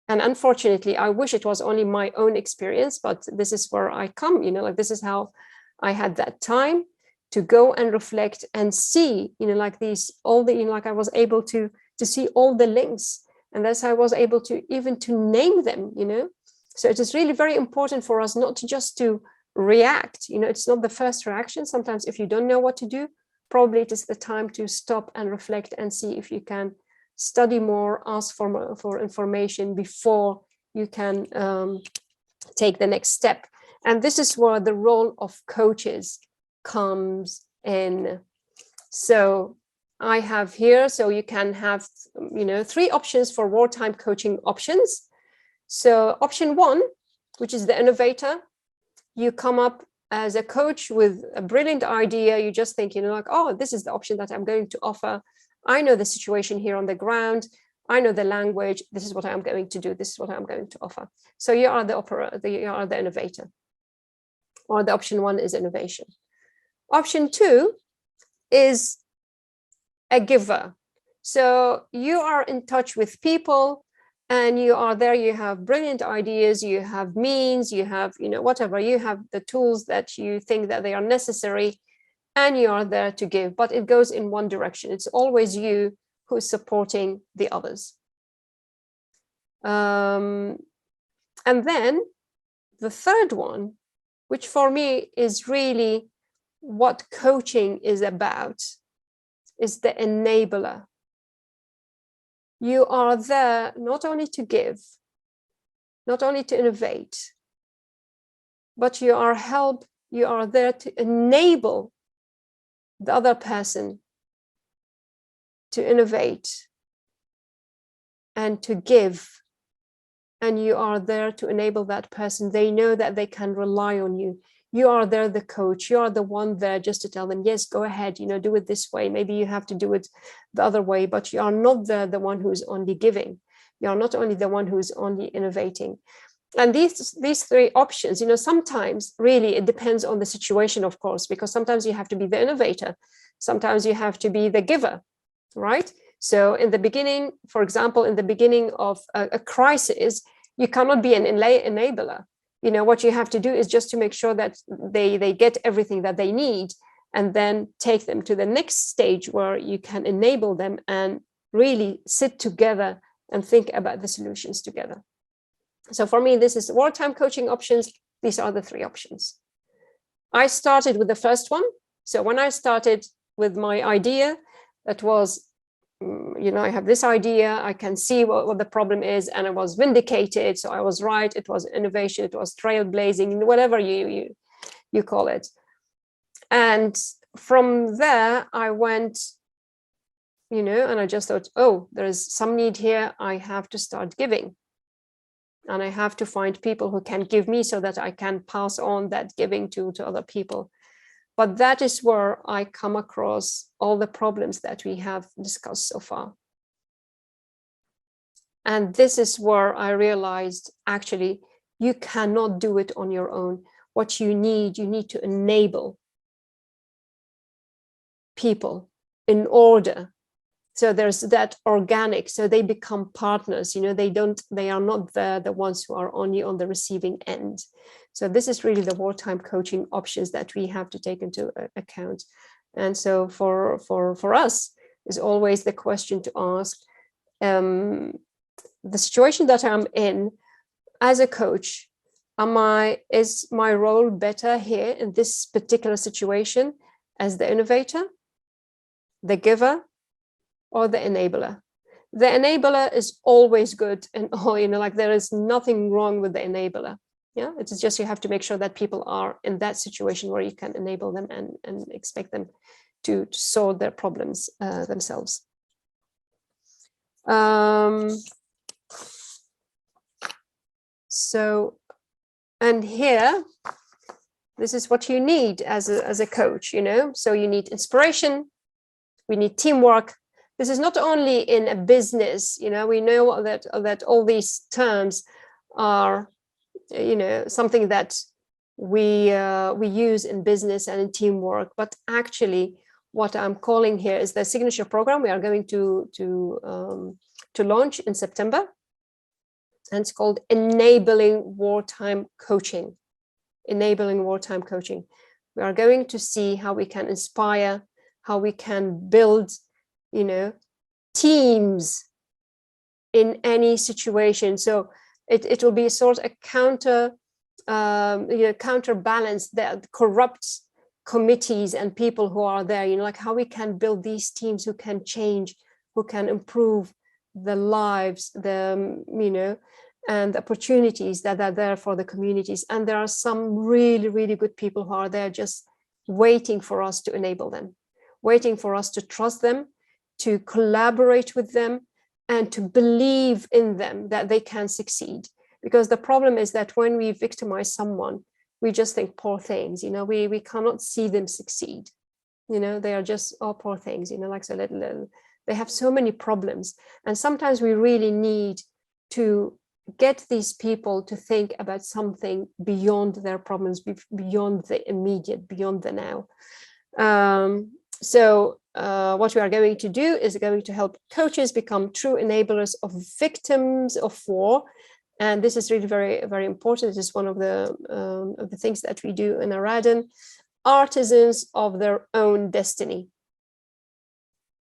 Speaker 2: And unfortunately, I wish it was only my own experience, but this is where I come, this is how I had that time to go and reflect and see, I was able to see all the links. And that's how I was able to even to name them, So it is really very important for us not to just to react, it's not the first reaction. Sometimes if you don't know what to do, probably it is the time to stop and reflect and see if you can study more, ask for information before you can take the next step. And this is where the role of coaches comes in. So I have here, so you can have, 3 options for wartime coaching options. So option 1, which is the innovator, you come up as a coach with a brilliant idea. You just think, oh, this is the option that I'm going to offer. I know the situation here on the ground. I know the language. This is what I'm going to do. This is what I'm going to offer. So you are the innovator. Or the option 1 is innovation. Option 2 is a giver. So you are in touch with people and you are there, you have brilliant ideas, you have means, you have, whatever, you have the tools that you think that they are necessary, and you are there to give, but it goes in one direction. It's always you who's supporting the others. And then the third one, which for me is really what coaching is about, is the enabler. You are there not only to give, not only to innovate, but you are there to enable the other person to innovate and to give. And you are there to enable that person. They know that they can rely on you. You are there, the coach. You are the one there just to tell them, yes, go ahead, do it this way. Maybe you have to do it the other way, but you are not the one who's only giving. You are not only the one who's only innovating. And these three options, sometimes really it depends on the situation, of course, because sometimes you have to be the innovator. Sometimes you have to be the giver, right? So in the beginning, for example, in the beginning of a crisis, you cannot be an enabler. What you have to do is just to make sure that they get everything that they need, and then take them to the next stage where you can enable them and really sit together and think about the solutions together. So for me, this is wartime coaching options. These are the three options. I started with the first one. So when I started with my idea, that was, I have this idea, I can see what the problem is, and I was vindicated. So I was right. It was innovation. It was trailblazing, whatever you call it. And from there, I went, and I just thought, oh, there is some need here. I have to start giving. And I have to find people who can give me so that I can pass on that giving to other people. But that is where I come across all the problems that we have discussed so far. And this is where I realized, actually, you cannot do it on your own. What you need to enable people in order. So there's that organic, so they become partners, they are not the ones who are only on the receiving end. So this is really the wartime coaching options that we have to take into account. And so for us is always the question to ask, the situation that I'm in as a coach, is my role better here in this particular situation as the innovator, the giver, or the enabler? The enabler is always good, and there is nothing wrong with the enabler. Yeah, it's just you have to make sure that people are in that situation where you can enable them and expect them to solve their problems themselves. So, and here, this is what you need as a coach. So you need inspiration, we need teamwork. This is not only in a business, we know that all these terms are, something that we use in business and in teamwork. But actually, what I'm calling here is the signature program we are going to launch in September, and it's called Enabling Wartime Coaching. Enabling Wartime Coaching. We are going to see how we can inspire, how we can build teams in any situation. So it will be a sort of a counterbalance that corrupt committees and people who are there, like how we can build these teams who can change, who can improve the lives, and the opportunities that are there for the communities. And there are some really, really good people who are there just waiting for us to enable them, waiting for us to trust them, to collaborate with them, and to believe in them that they can succeed. Because the problem is that when we victimize someone, we just think poor things, we cannot see them succeed. They are just, oh, poor things, like so little, they have so many problems. And sometimes we really need to get these people to think about something beyond their problems, beyond the immediate, beyond the now. So what we are going to do is going to help coaches become true enablers of victims of war. And this is really very, very important. It is one of the things that we do in Aradin. Artisans of their own destiny.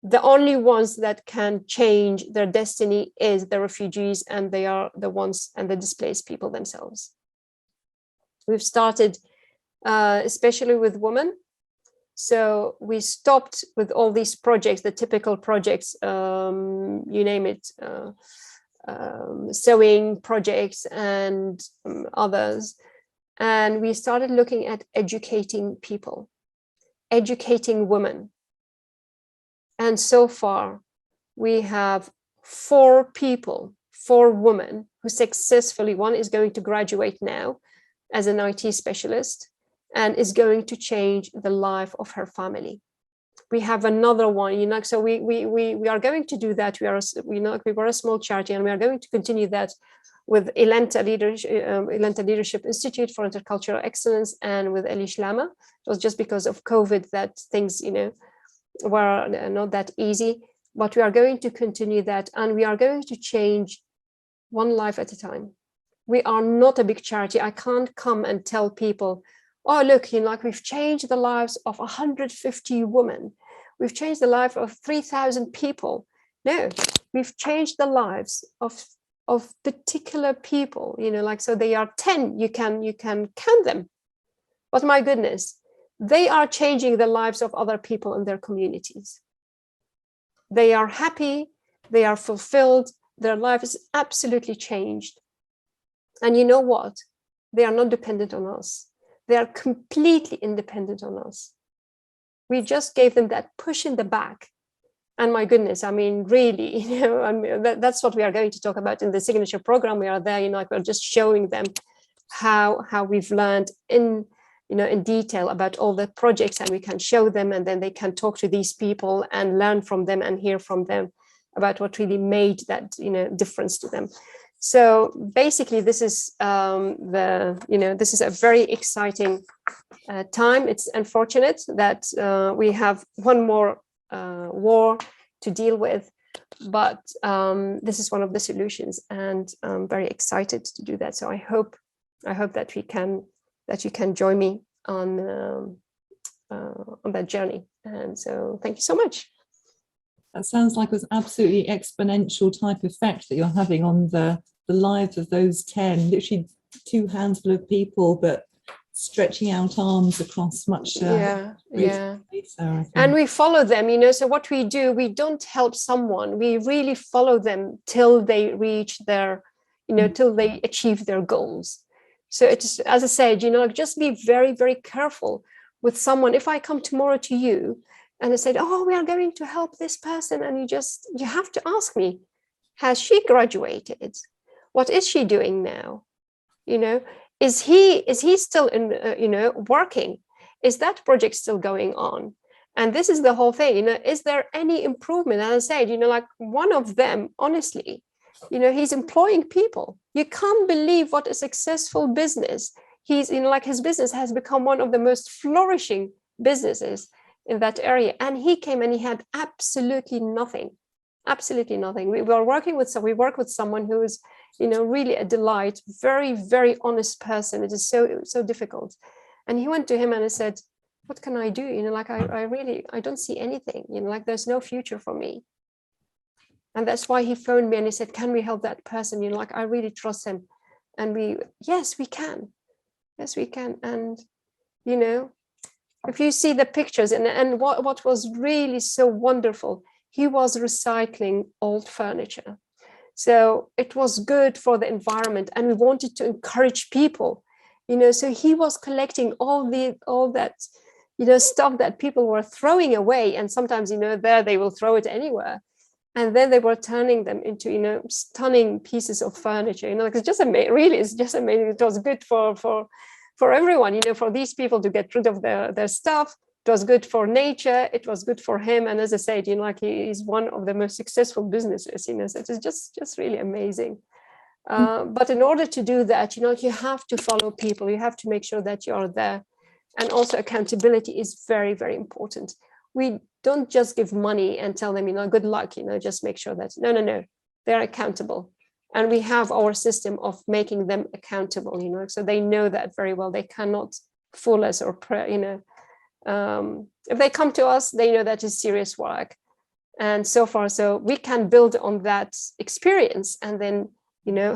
Speaker 2: The only ones that can change their destiny is the refugees, and they are the ones and the displaced people themselves. We've started especially with women. So we stopped with all these projects, the typical projects, you name it, sewing projects and others. And we started looking at educating people, educating women. And so far, we have 4 people, 4 women who successfully, one is going to graduate now as an IT specialist and is going to change the life of her family. We have another one, you know, so we are going to do that. We were a small charity, and we are going to continue that with Ilanta Leadership Institute for Intercultural Excellence and with Eli Shlama. It was just because of COVID that things, you know, were not that easy, but we are going to continue that, and we are going to change one life at a time. We are not a big charity. I can't come and tell people, oh, look, you know, like we've changed the lives of 150 women. We've changed the life of 3,000 people. No, we've changed the lives of particular people, you know, like, so they are 10, you can count them. But my goodness, they are changing the lives of other people in their communities. They are happy, they are fulfilled, their life is absolutely changed. And you know what? They are not dependent on us. They are completely independent on us. We just gave them that push in the back. And my goodness, I mean, really, you know, I mean, that's what we are going to talk about in the signature program. We are there, you know, like we're just showing them how we've learned in, you know, in detail about all the projects, and we can show them, and then they can talk to these people and learn from them and hear from them about what really made that, you know, difference to them. So basically, this is this is a very exciting time. It's unfortunate that we have one more war to deal with, but this is one of the solutions, and I'm very excited to do that. So I hope that you can join me on that journey. And so thank you so much.
Speaker 1: That sounds like an absolutely exponential type effect that you're having on the lives of those 10, literally 2 hands full of people, but stretching out arms across much space there,
Speaker 2: and we follow them, you know. So what we do, we don't help someone, we really follow them till they reach their, you know, till they achieve their goals. So it's, as I said, you know, just be very, very careful with someone. If I come tomorrow to you and I said, oh, we are going to help this person, and you have to ask me, has she graduated? What is she doing now? You know, is he still in, you know, working? Is that project still going on? And this is the whole thing, you know, is there any improvement? And I said, you know, like one of them, honestly, you know, he's employing people. You can't believe what a successful business. He's, you know, like his business has become one of the most flourishing businesses in that area. And he came and he had absolutely nothing. We work with someone who is, you know, really a delight, very, very honest person. It is so difficult. And he went to him and I said, what can I do? You know, like I don't see anything, you know, like there's no future for me. And that's why he phoned me and he said, can we help that person? You know, like I really trust him. And yes, we can. And, you know, if you see the pictures and what was really so wonderful, he was recycling old furniture. So it was good for the environment, and we wanted to encourage people, you know, so he was collecting all that, you know, stuff that people were throwing away. And sometimes, you know, there they will throw it anywhere. And then they were turning them into, you know, stunning pieces of furniture, you know, like it's just amazing, really, it's just amazing. It was good for everyone, you know, for these people to get rid of their stuff. It was good for nature, it was good for him. And as I said, you know, like he is one of the most successful businesses, you know, so it is just really amazing. But in order to do that, you know, you have to follow people, you have to make sure that you are there. And also accountability is very, very important. We don't just give money and tell them, good luck, just make sure that, no, they're accountable. And we have our system of making them accountable, so they know that very well. They cannot fool us or, if they come to us, they know that is serious work. And so far, so we can build on that experience. And then,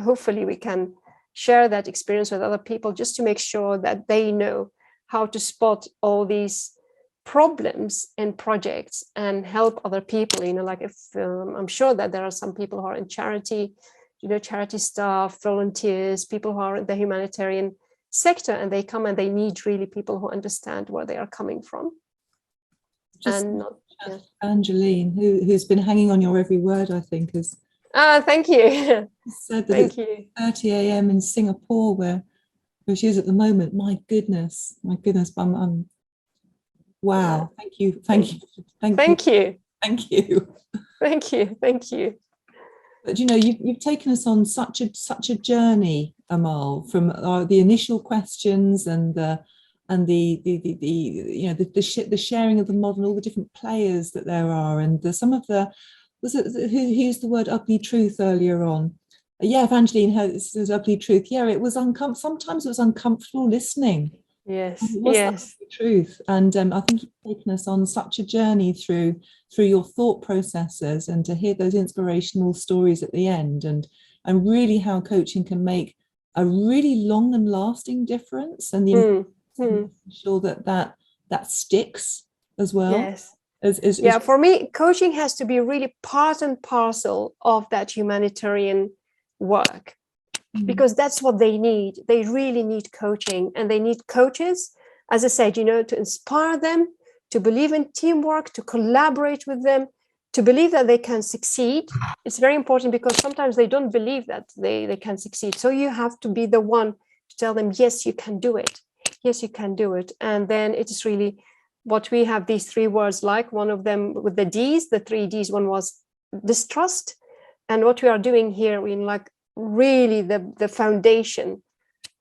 Speaker 2: hopefully we can share that experience with other people just to make sure that they know how to spot all these problems in projects and help other people. Like if I'm sure that there are some people who are in charity, charity staff, volunteers, people who are in the humanitarian sector, and they come and they need really people who understand where they are coming from.
Speaker 1: Just
Speaker 2: and not, yeah.
Speaker 1: Angeline, who's been hanging on your every word, I think, has
Speaker 2: thank you.
Speaker 1: said that
Speaker 2: Thank
Speaker 1: it's
Speaker 2: you.
Speaker 1: 30 a.m. in Singapore where she is at the moment. My goodness, I'm wow. Thank you.
Speaker 2: Thank you.
Speaker 1: But you've taken us on such a journey, Amal, from the initial questions and the sharing of the model, all the different players that there are, and some of the, who used the word ugly truth earlier on? Yeah, Evangeline has ugly truth. Yeah, it was sometimes it was uncomfortable listening.
Speaker 2: Yes,
Speaker 1: it was the truth. And I think you've taken us on such a journey through your thought processes, and to hear those inspirational stories at the end, and really how coaching can make a really long and lasting difference, and sure that sticks as well.
Speaker 2: Yes. For me, coaching has to be really part and parcel of that humanitarian work, because that's what they need. They really need coaching, and they need coaches, as I said, to inspire them, to believe in teamwork, to collaborate with them, to believe that they can succeed. It's very important, because sometimes they don't believe that they can succeed. So you have to be the one to tell them, yes, you can do it. Yes, you can do it. And then it is really what we have these three words, like one of them with the D's, the three D's, one was distrust. And what we are doing here, really the foundation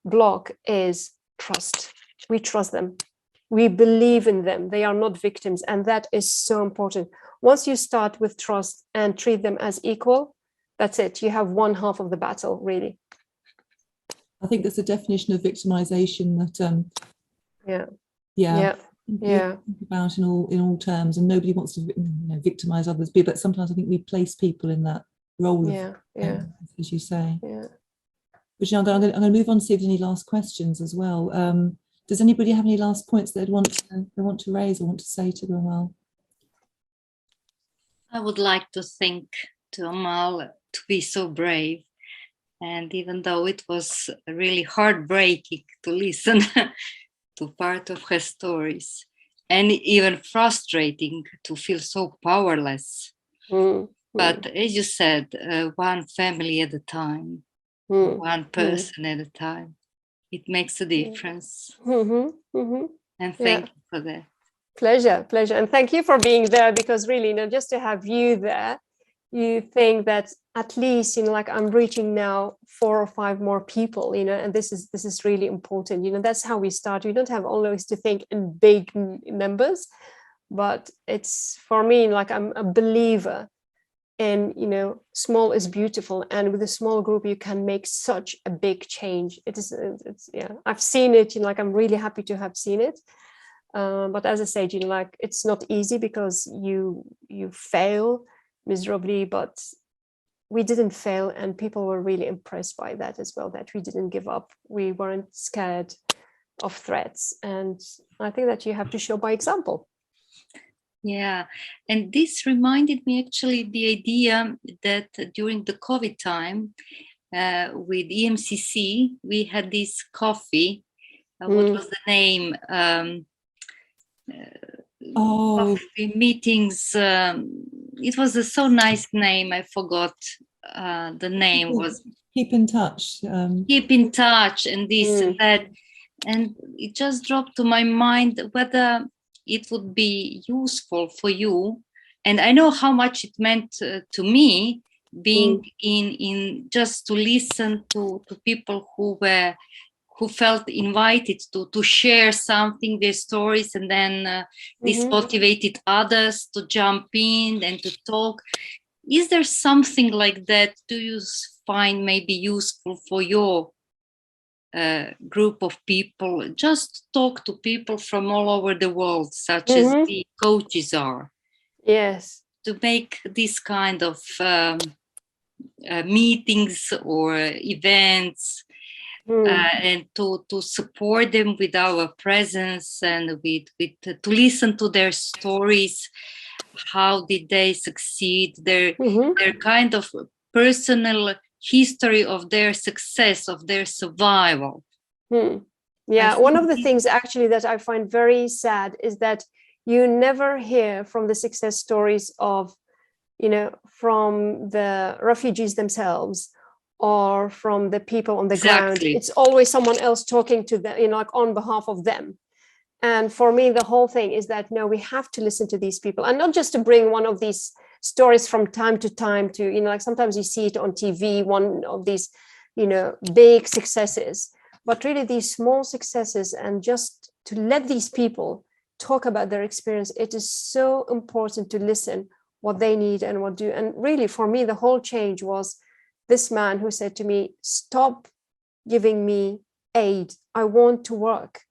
Speaker 2: block is trust. We trust them. We believe in them. They are not victims. And that is so important. Once you start with trust and treat them as equal, that's it. You have one half of the battle, really.
Speaker 1: I think that's a definition of victimization that about in all terms, and nobody wants to victimize others, but sometimes I think we place people in that role as you say. But I'm going to move on to see if there's any last questions as well. Does anybody have any last points they want to raise or want to say to Amal?
Speaker 4: I would like to thank to Amal to be so brave, and even though it was really heartbreaking to listen to part of her stories, and even frustrating to feel so powerless. But as you said, one family at a time, one person at a time, it makes a difference. And thank you for that.
Speaker 2: Pleasure. And thank you for being there, because really, just to have you there, you think that at least, I'm reaching now 4 or 5 more people, and this is really important. That's how we start. We don't have always to think in big numbers, but it's, for me, I'm a believer in, small is beautiful, and with a small group you can make such a big change. It's I've seen it. I'm really happy to have seen it. But as I said, it's not easy, because you fail miserably, but we didn't fail, and people were really impressed by that as well, that we didn't give up. We weren't scared of threats, and I think that you have to show by example.
Speaker 4: Yeah, and this reminded me actually the idea that during the COVID time with EMCC, we had this coffee. What was the name? Coffee meetings. It was a so nice name. I forgot the name. Was
Speaker 1: Keep in touch.
Speaker 4: Keep in touch, and this and that. And it just dropped to my mind whether it would be useful for you. And I know how much it meant to me, being in just to listen to people who were who felt invited to share something, their stories, and then this motivated others to jump in and to talk. Is there something like that? Do you find maybe useful for your group of people? Just talk to people from all over the world, such as the coaches are.
Speaker 2: Yes.
Speaker 4: To make this kind of meetings or events, and to support them with our presence and with to listen to their stories. How did they succeed? Their kind of personal history of their success, of their survival.
Speaker 2: Yeah, one of the things actually that I find very sad is that you never hear from the success stories of, from the refugees themselves or from the people on the ground. It's always someone else talking to them, like on behalf of them. And for me, the whole thing is that, no, we have to listen to these people, and not just to bring one of these stories from time to time to, like sometimes you see it on TV, one of these, big successes, but really these small successes, and just to let these people talk about their experience. It is so important to listen what they need and what do. And really, for me, the whole change was this man who said to me, stop giving me aid. I want to work.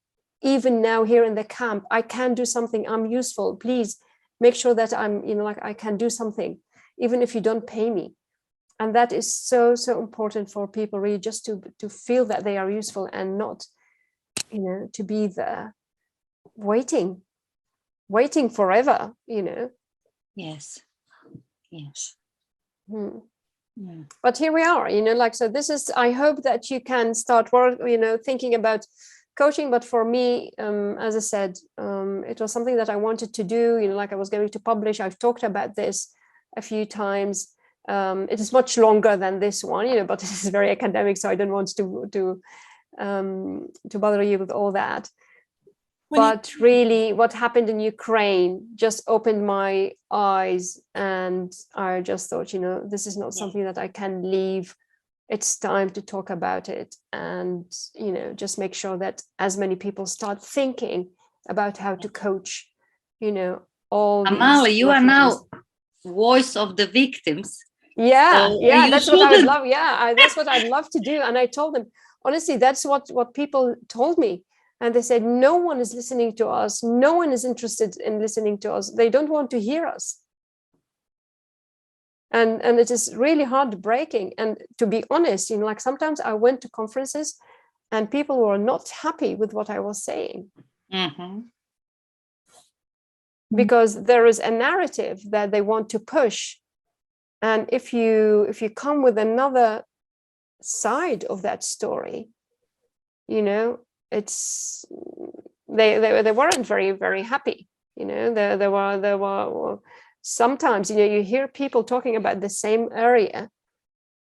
Speaker 2: Even now here in the camp, I can do something. I'm useful. Please make sure that I'm, I can do something, even if you don't pay me. And that is so, so important for people, really, just to feel that they are useful and not, to be there waiting forever,
Speaker 4: Yes.
Speaker 2: But here we are, so this is, I hope that you can start work, thinking about coaching. But for me, as I said, it was something that I wanted to do, I was going to publish. I've talked about this a few times. It is much longer than this one, but it is very academic, so I don't want to bother you with all that. But really, what happened in Ukraine just opened my eyes, and I just thought, this is not something that I can leave. It's time to talk about it, and, just make sure that as many people start thinking about how to coach, all
Speaker 4: Amal,
Speaker 2: these
Speaker 4: you
Speaker 2: refugees.
Speaker 4: are now voice of the victims.
Speaker 2: Yeah,
Speaker 4: so
Speaker 2: that's what I would love. Yeah, that's what I'd love to do. And I told them, honestly, that's what people told me. And they said, no one is listening to us. No one is interested in listening to us. They don't want to hear us. And it is really heartbreaking. And to be honest, sometimes I went to conferences and people were not happy with what I was saying. Because there is a narrative that they want to push. And if you come with another side of that story, it's they weren't very, very happy. There were sometimes, you hear people talking about the same area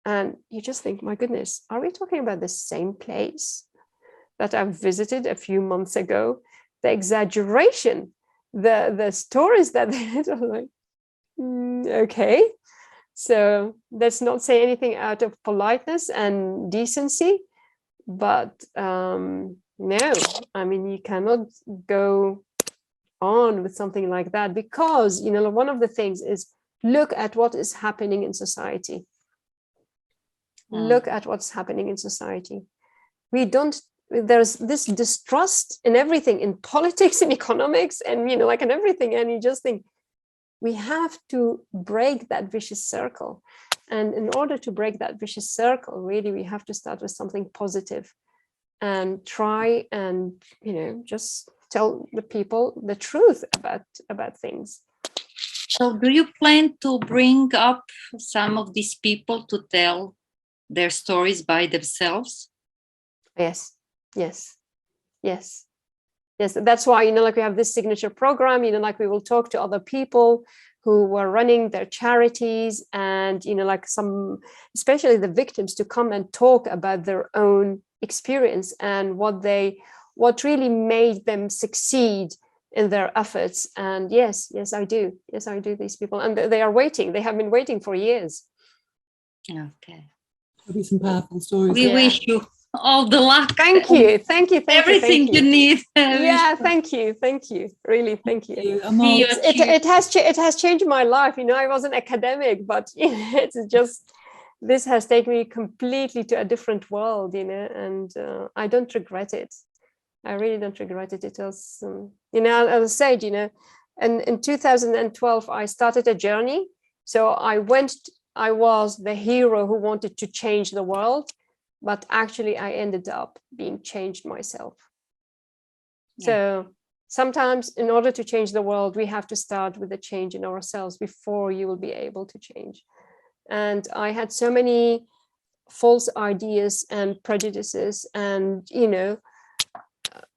Speaker 2: and you just think, my goodness, are we talking about the same place that I visited a few months ago? The exaggeration, the stories that they had, are like, okay. So let's not say anything out of politeness and decency, but no, you cannot go on with something like that, because one of the things is, look at what is happening in society. Look at what's happening in society. There's this distrust in everything, in politics, in economics, and in everything, and you just think, we have to break that vicious circle. And in order to break that vicious circle, really, we have to start with something positive and try and, just tell the people the truth about things.
Speaker 4: So do you plan to bring up some of these people to tell their stories by themselves?
Speaker 2: Yes. That's why, we have this signature program, we will talk to other people who were running their charities, and, especially the victims, to come and talk about their own experience and what really made them succeed in their efforts. And yes, I do, these people, and they are waiting. They have been waiting for years.
Speaker 4: Okay.
Speaker 1: There'll be some powerful stories.
Speaker 4: We wish you all the luck.
Speaker 2: Thank you. Thank you.
Speaker 4: Everything you need.
Speaker 2: Yeah, thank you. Really, thank you.
Speaker 1: Amal,
Speaker 2: It has changed my life. I was an academic, but it's just, this has taken me completely to a different world, and I don't regret it. I really don't regret it. It was, as I said, and in 2012, I started a journey. So I was the hero who wanted to change the world, but actually I ended up being changed myself. Yeah. So sometimes in order to change the world, we have to start with a change in ourselves before you will be able to change. And I had so many false ideas and prejudices, and,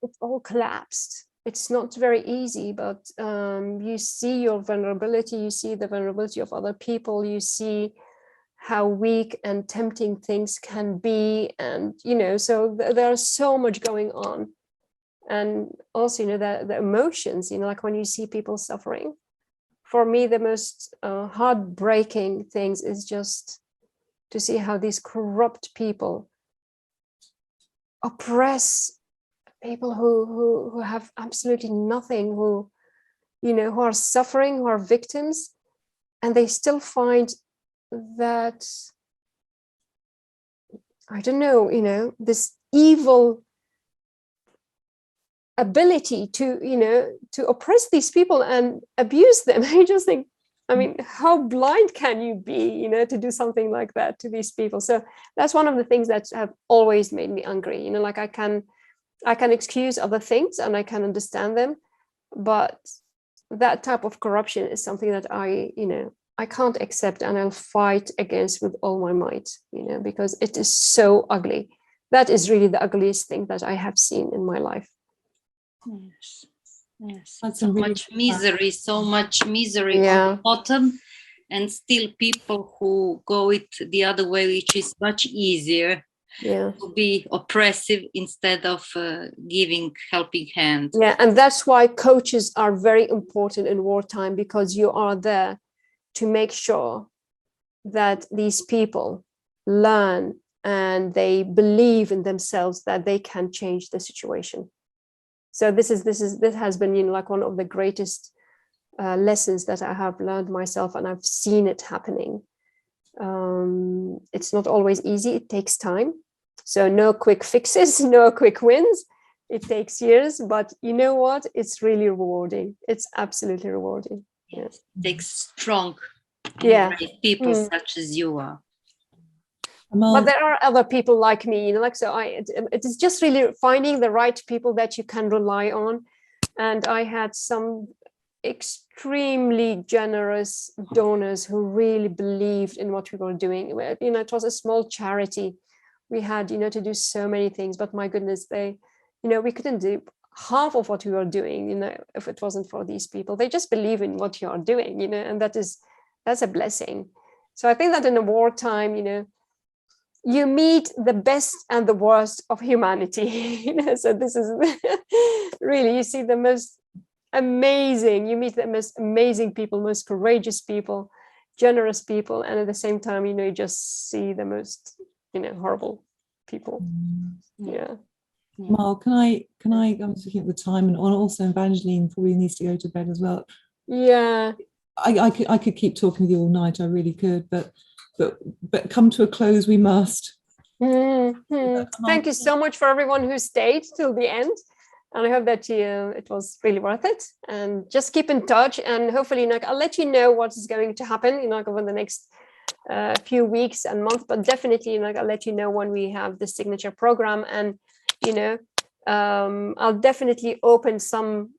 Speaker 2: it all collapsed. It's not very easy, but you see your vulnerability, you see the vulnerability of other people, you see how weak and tempting things can be. And, so there's so much going on. And also, the emotions, like when you see people suffering. For me, the most heartbreaking things is just to see how these corrupt people oppress people who have absolutely nothing, who are suffering, who are victims, and they still find that, I don't know, this evil ability to oppress these people and abuse them. I just think, how blind can you be, to do something like that to these people? So that's one of the things that have always made me angry. Like I can excuse other things and I can understand them, but that type of corruption is something that I can't accept, and I'll fight against with all my might, because it is so ugly. That is really the ugliest thing that I have seen in my life.
Speaker 4: Yes. So much misery
Speaker 2: yeah.
Speaker 4: on the bottom, and still people who go it the other way, which is much easier.
Speaker 2: Yeah.
Speaker 4: To be oppressive instead of giving helping hand.
Speaker 2: Yeah, and that's why coaches are very important in wartime, because you are there to make sure that these people learn and they believe in themselves that they can change the situation. So this has been like one of the greatest lessons that I have learned myself, and I've seen it happening. It's not always easy. It takes time. So no quick fixes, no quick wins. It takes years, but you know what? It's really rewarding. It's absolutely rewarding. Yes.
Speaker 4: It takes strong people such as you are.
Speaker 2: But there are other people like me, it is just really finding the right people that you can rely on. And I had some extremely generous donors who really believed in what we were doing. It was a small charity. We had, to do so many things, but my goodness, we couldn't do half of what we were doing, if it wasn't for these people. They just believe in what you are doing, and that's a blessing. So I think that in a wartime, you meet the best and the worst of humanity. So this is really, you see the most amazing, you meet the most amazing people, most courageous people, generous people, and at the same time, you just see the most, horrible people. Yeah.
Speaker 1: Mal, can I I'm just looking at the time, and also Evangeline probably needs to go to bed as well.
Speaker 2: Yeah.
Speaker 1: I could keep talking with you all night, I really could, but come to a close we must.
Speaker 2: Mm-hmm. Thank you so much for everyone who stayed till the end, and I hope that it was really worth it. And just keep in touch, and hopefully I'll let you know what is going to happen over the next few weeks and months, but definitely I'll let you know when we have the signature program. And I'll definitely open some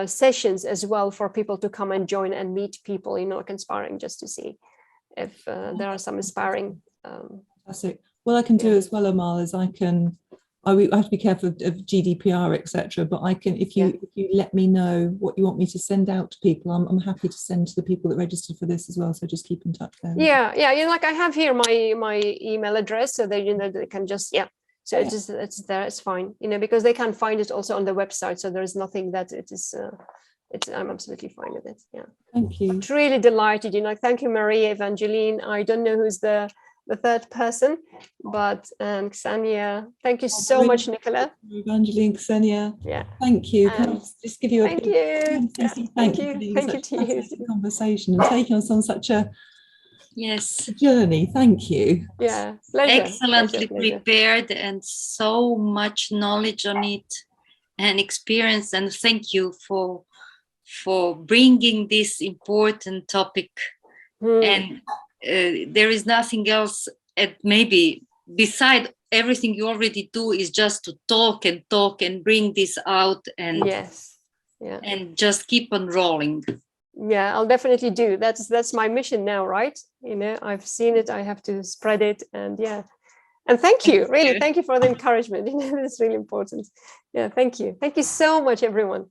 Speaker 2: sessions as well for people to come and join and meet people, inspiring, just to see if there are some inspiring.
Speaker 1: Fantastic. What I can do as well, Amal, is I have to be careful of GDPR, etc. But I can, if you let me know what you want me to send out to people, I'm happy to send to the people that registered for this as well. So just keep in touch there.
Speaker 2: Yeah. I have here my email address, so they they can just So it's there. It's fine, because they can find it also on the website. So there is nothing that it is. I'm absolutely fine with it. Yeah.
Speaker 1: Thank you.
Speaker 2: I'm really delighted. Thank you, Maria, Evangeline. I don't know who's the the third person, but Ksenia, thank you so much, Nicola.
Speaker 1: Evangeline, Ksenia,
Speaker 2: yeah,
Speaker 1: thank you. Can I just give you a
Speaker 2: thank
Speaker 1: big
Speaker 2: you.
Speaker 1: thank you for such a fascinating conversation and taking us on such a journey. Thank you.
Speaker 2: Yeah, pleasure.
Speaker 4: Excellently prepared and so much knowledge on it and experience, and thank you for bringing this important topic. And there is nothing else, maybe beside everything you already do, is just to talk and bring this out, and and just keep on rolling.
Speaker 2: Yeah, I'll definitely do. That's my mission now, right? You know, I've seen it, I have to spread it, and and thank you, really, thank you for the encouragement. You know, it's really important. Yeah, thank you so much, everyone.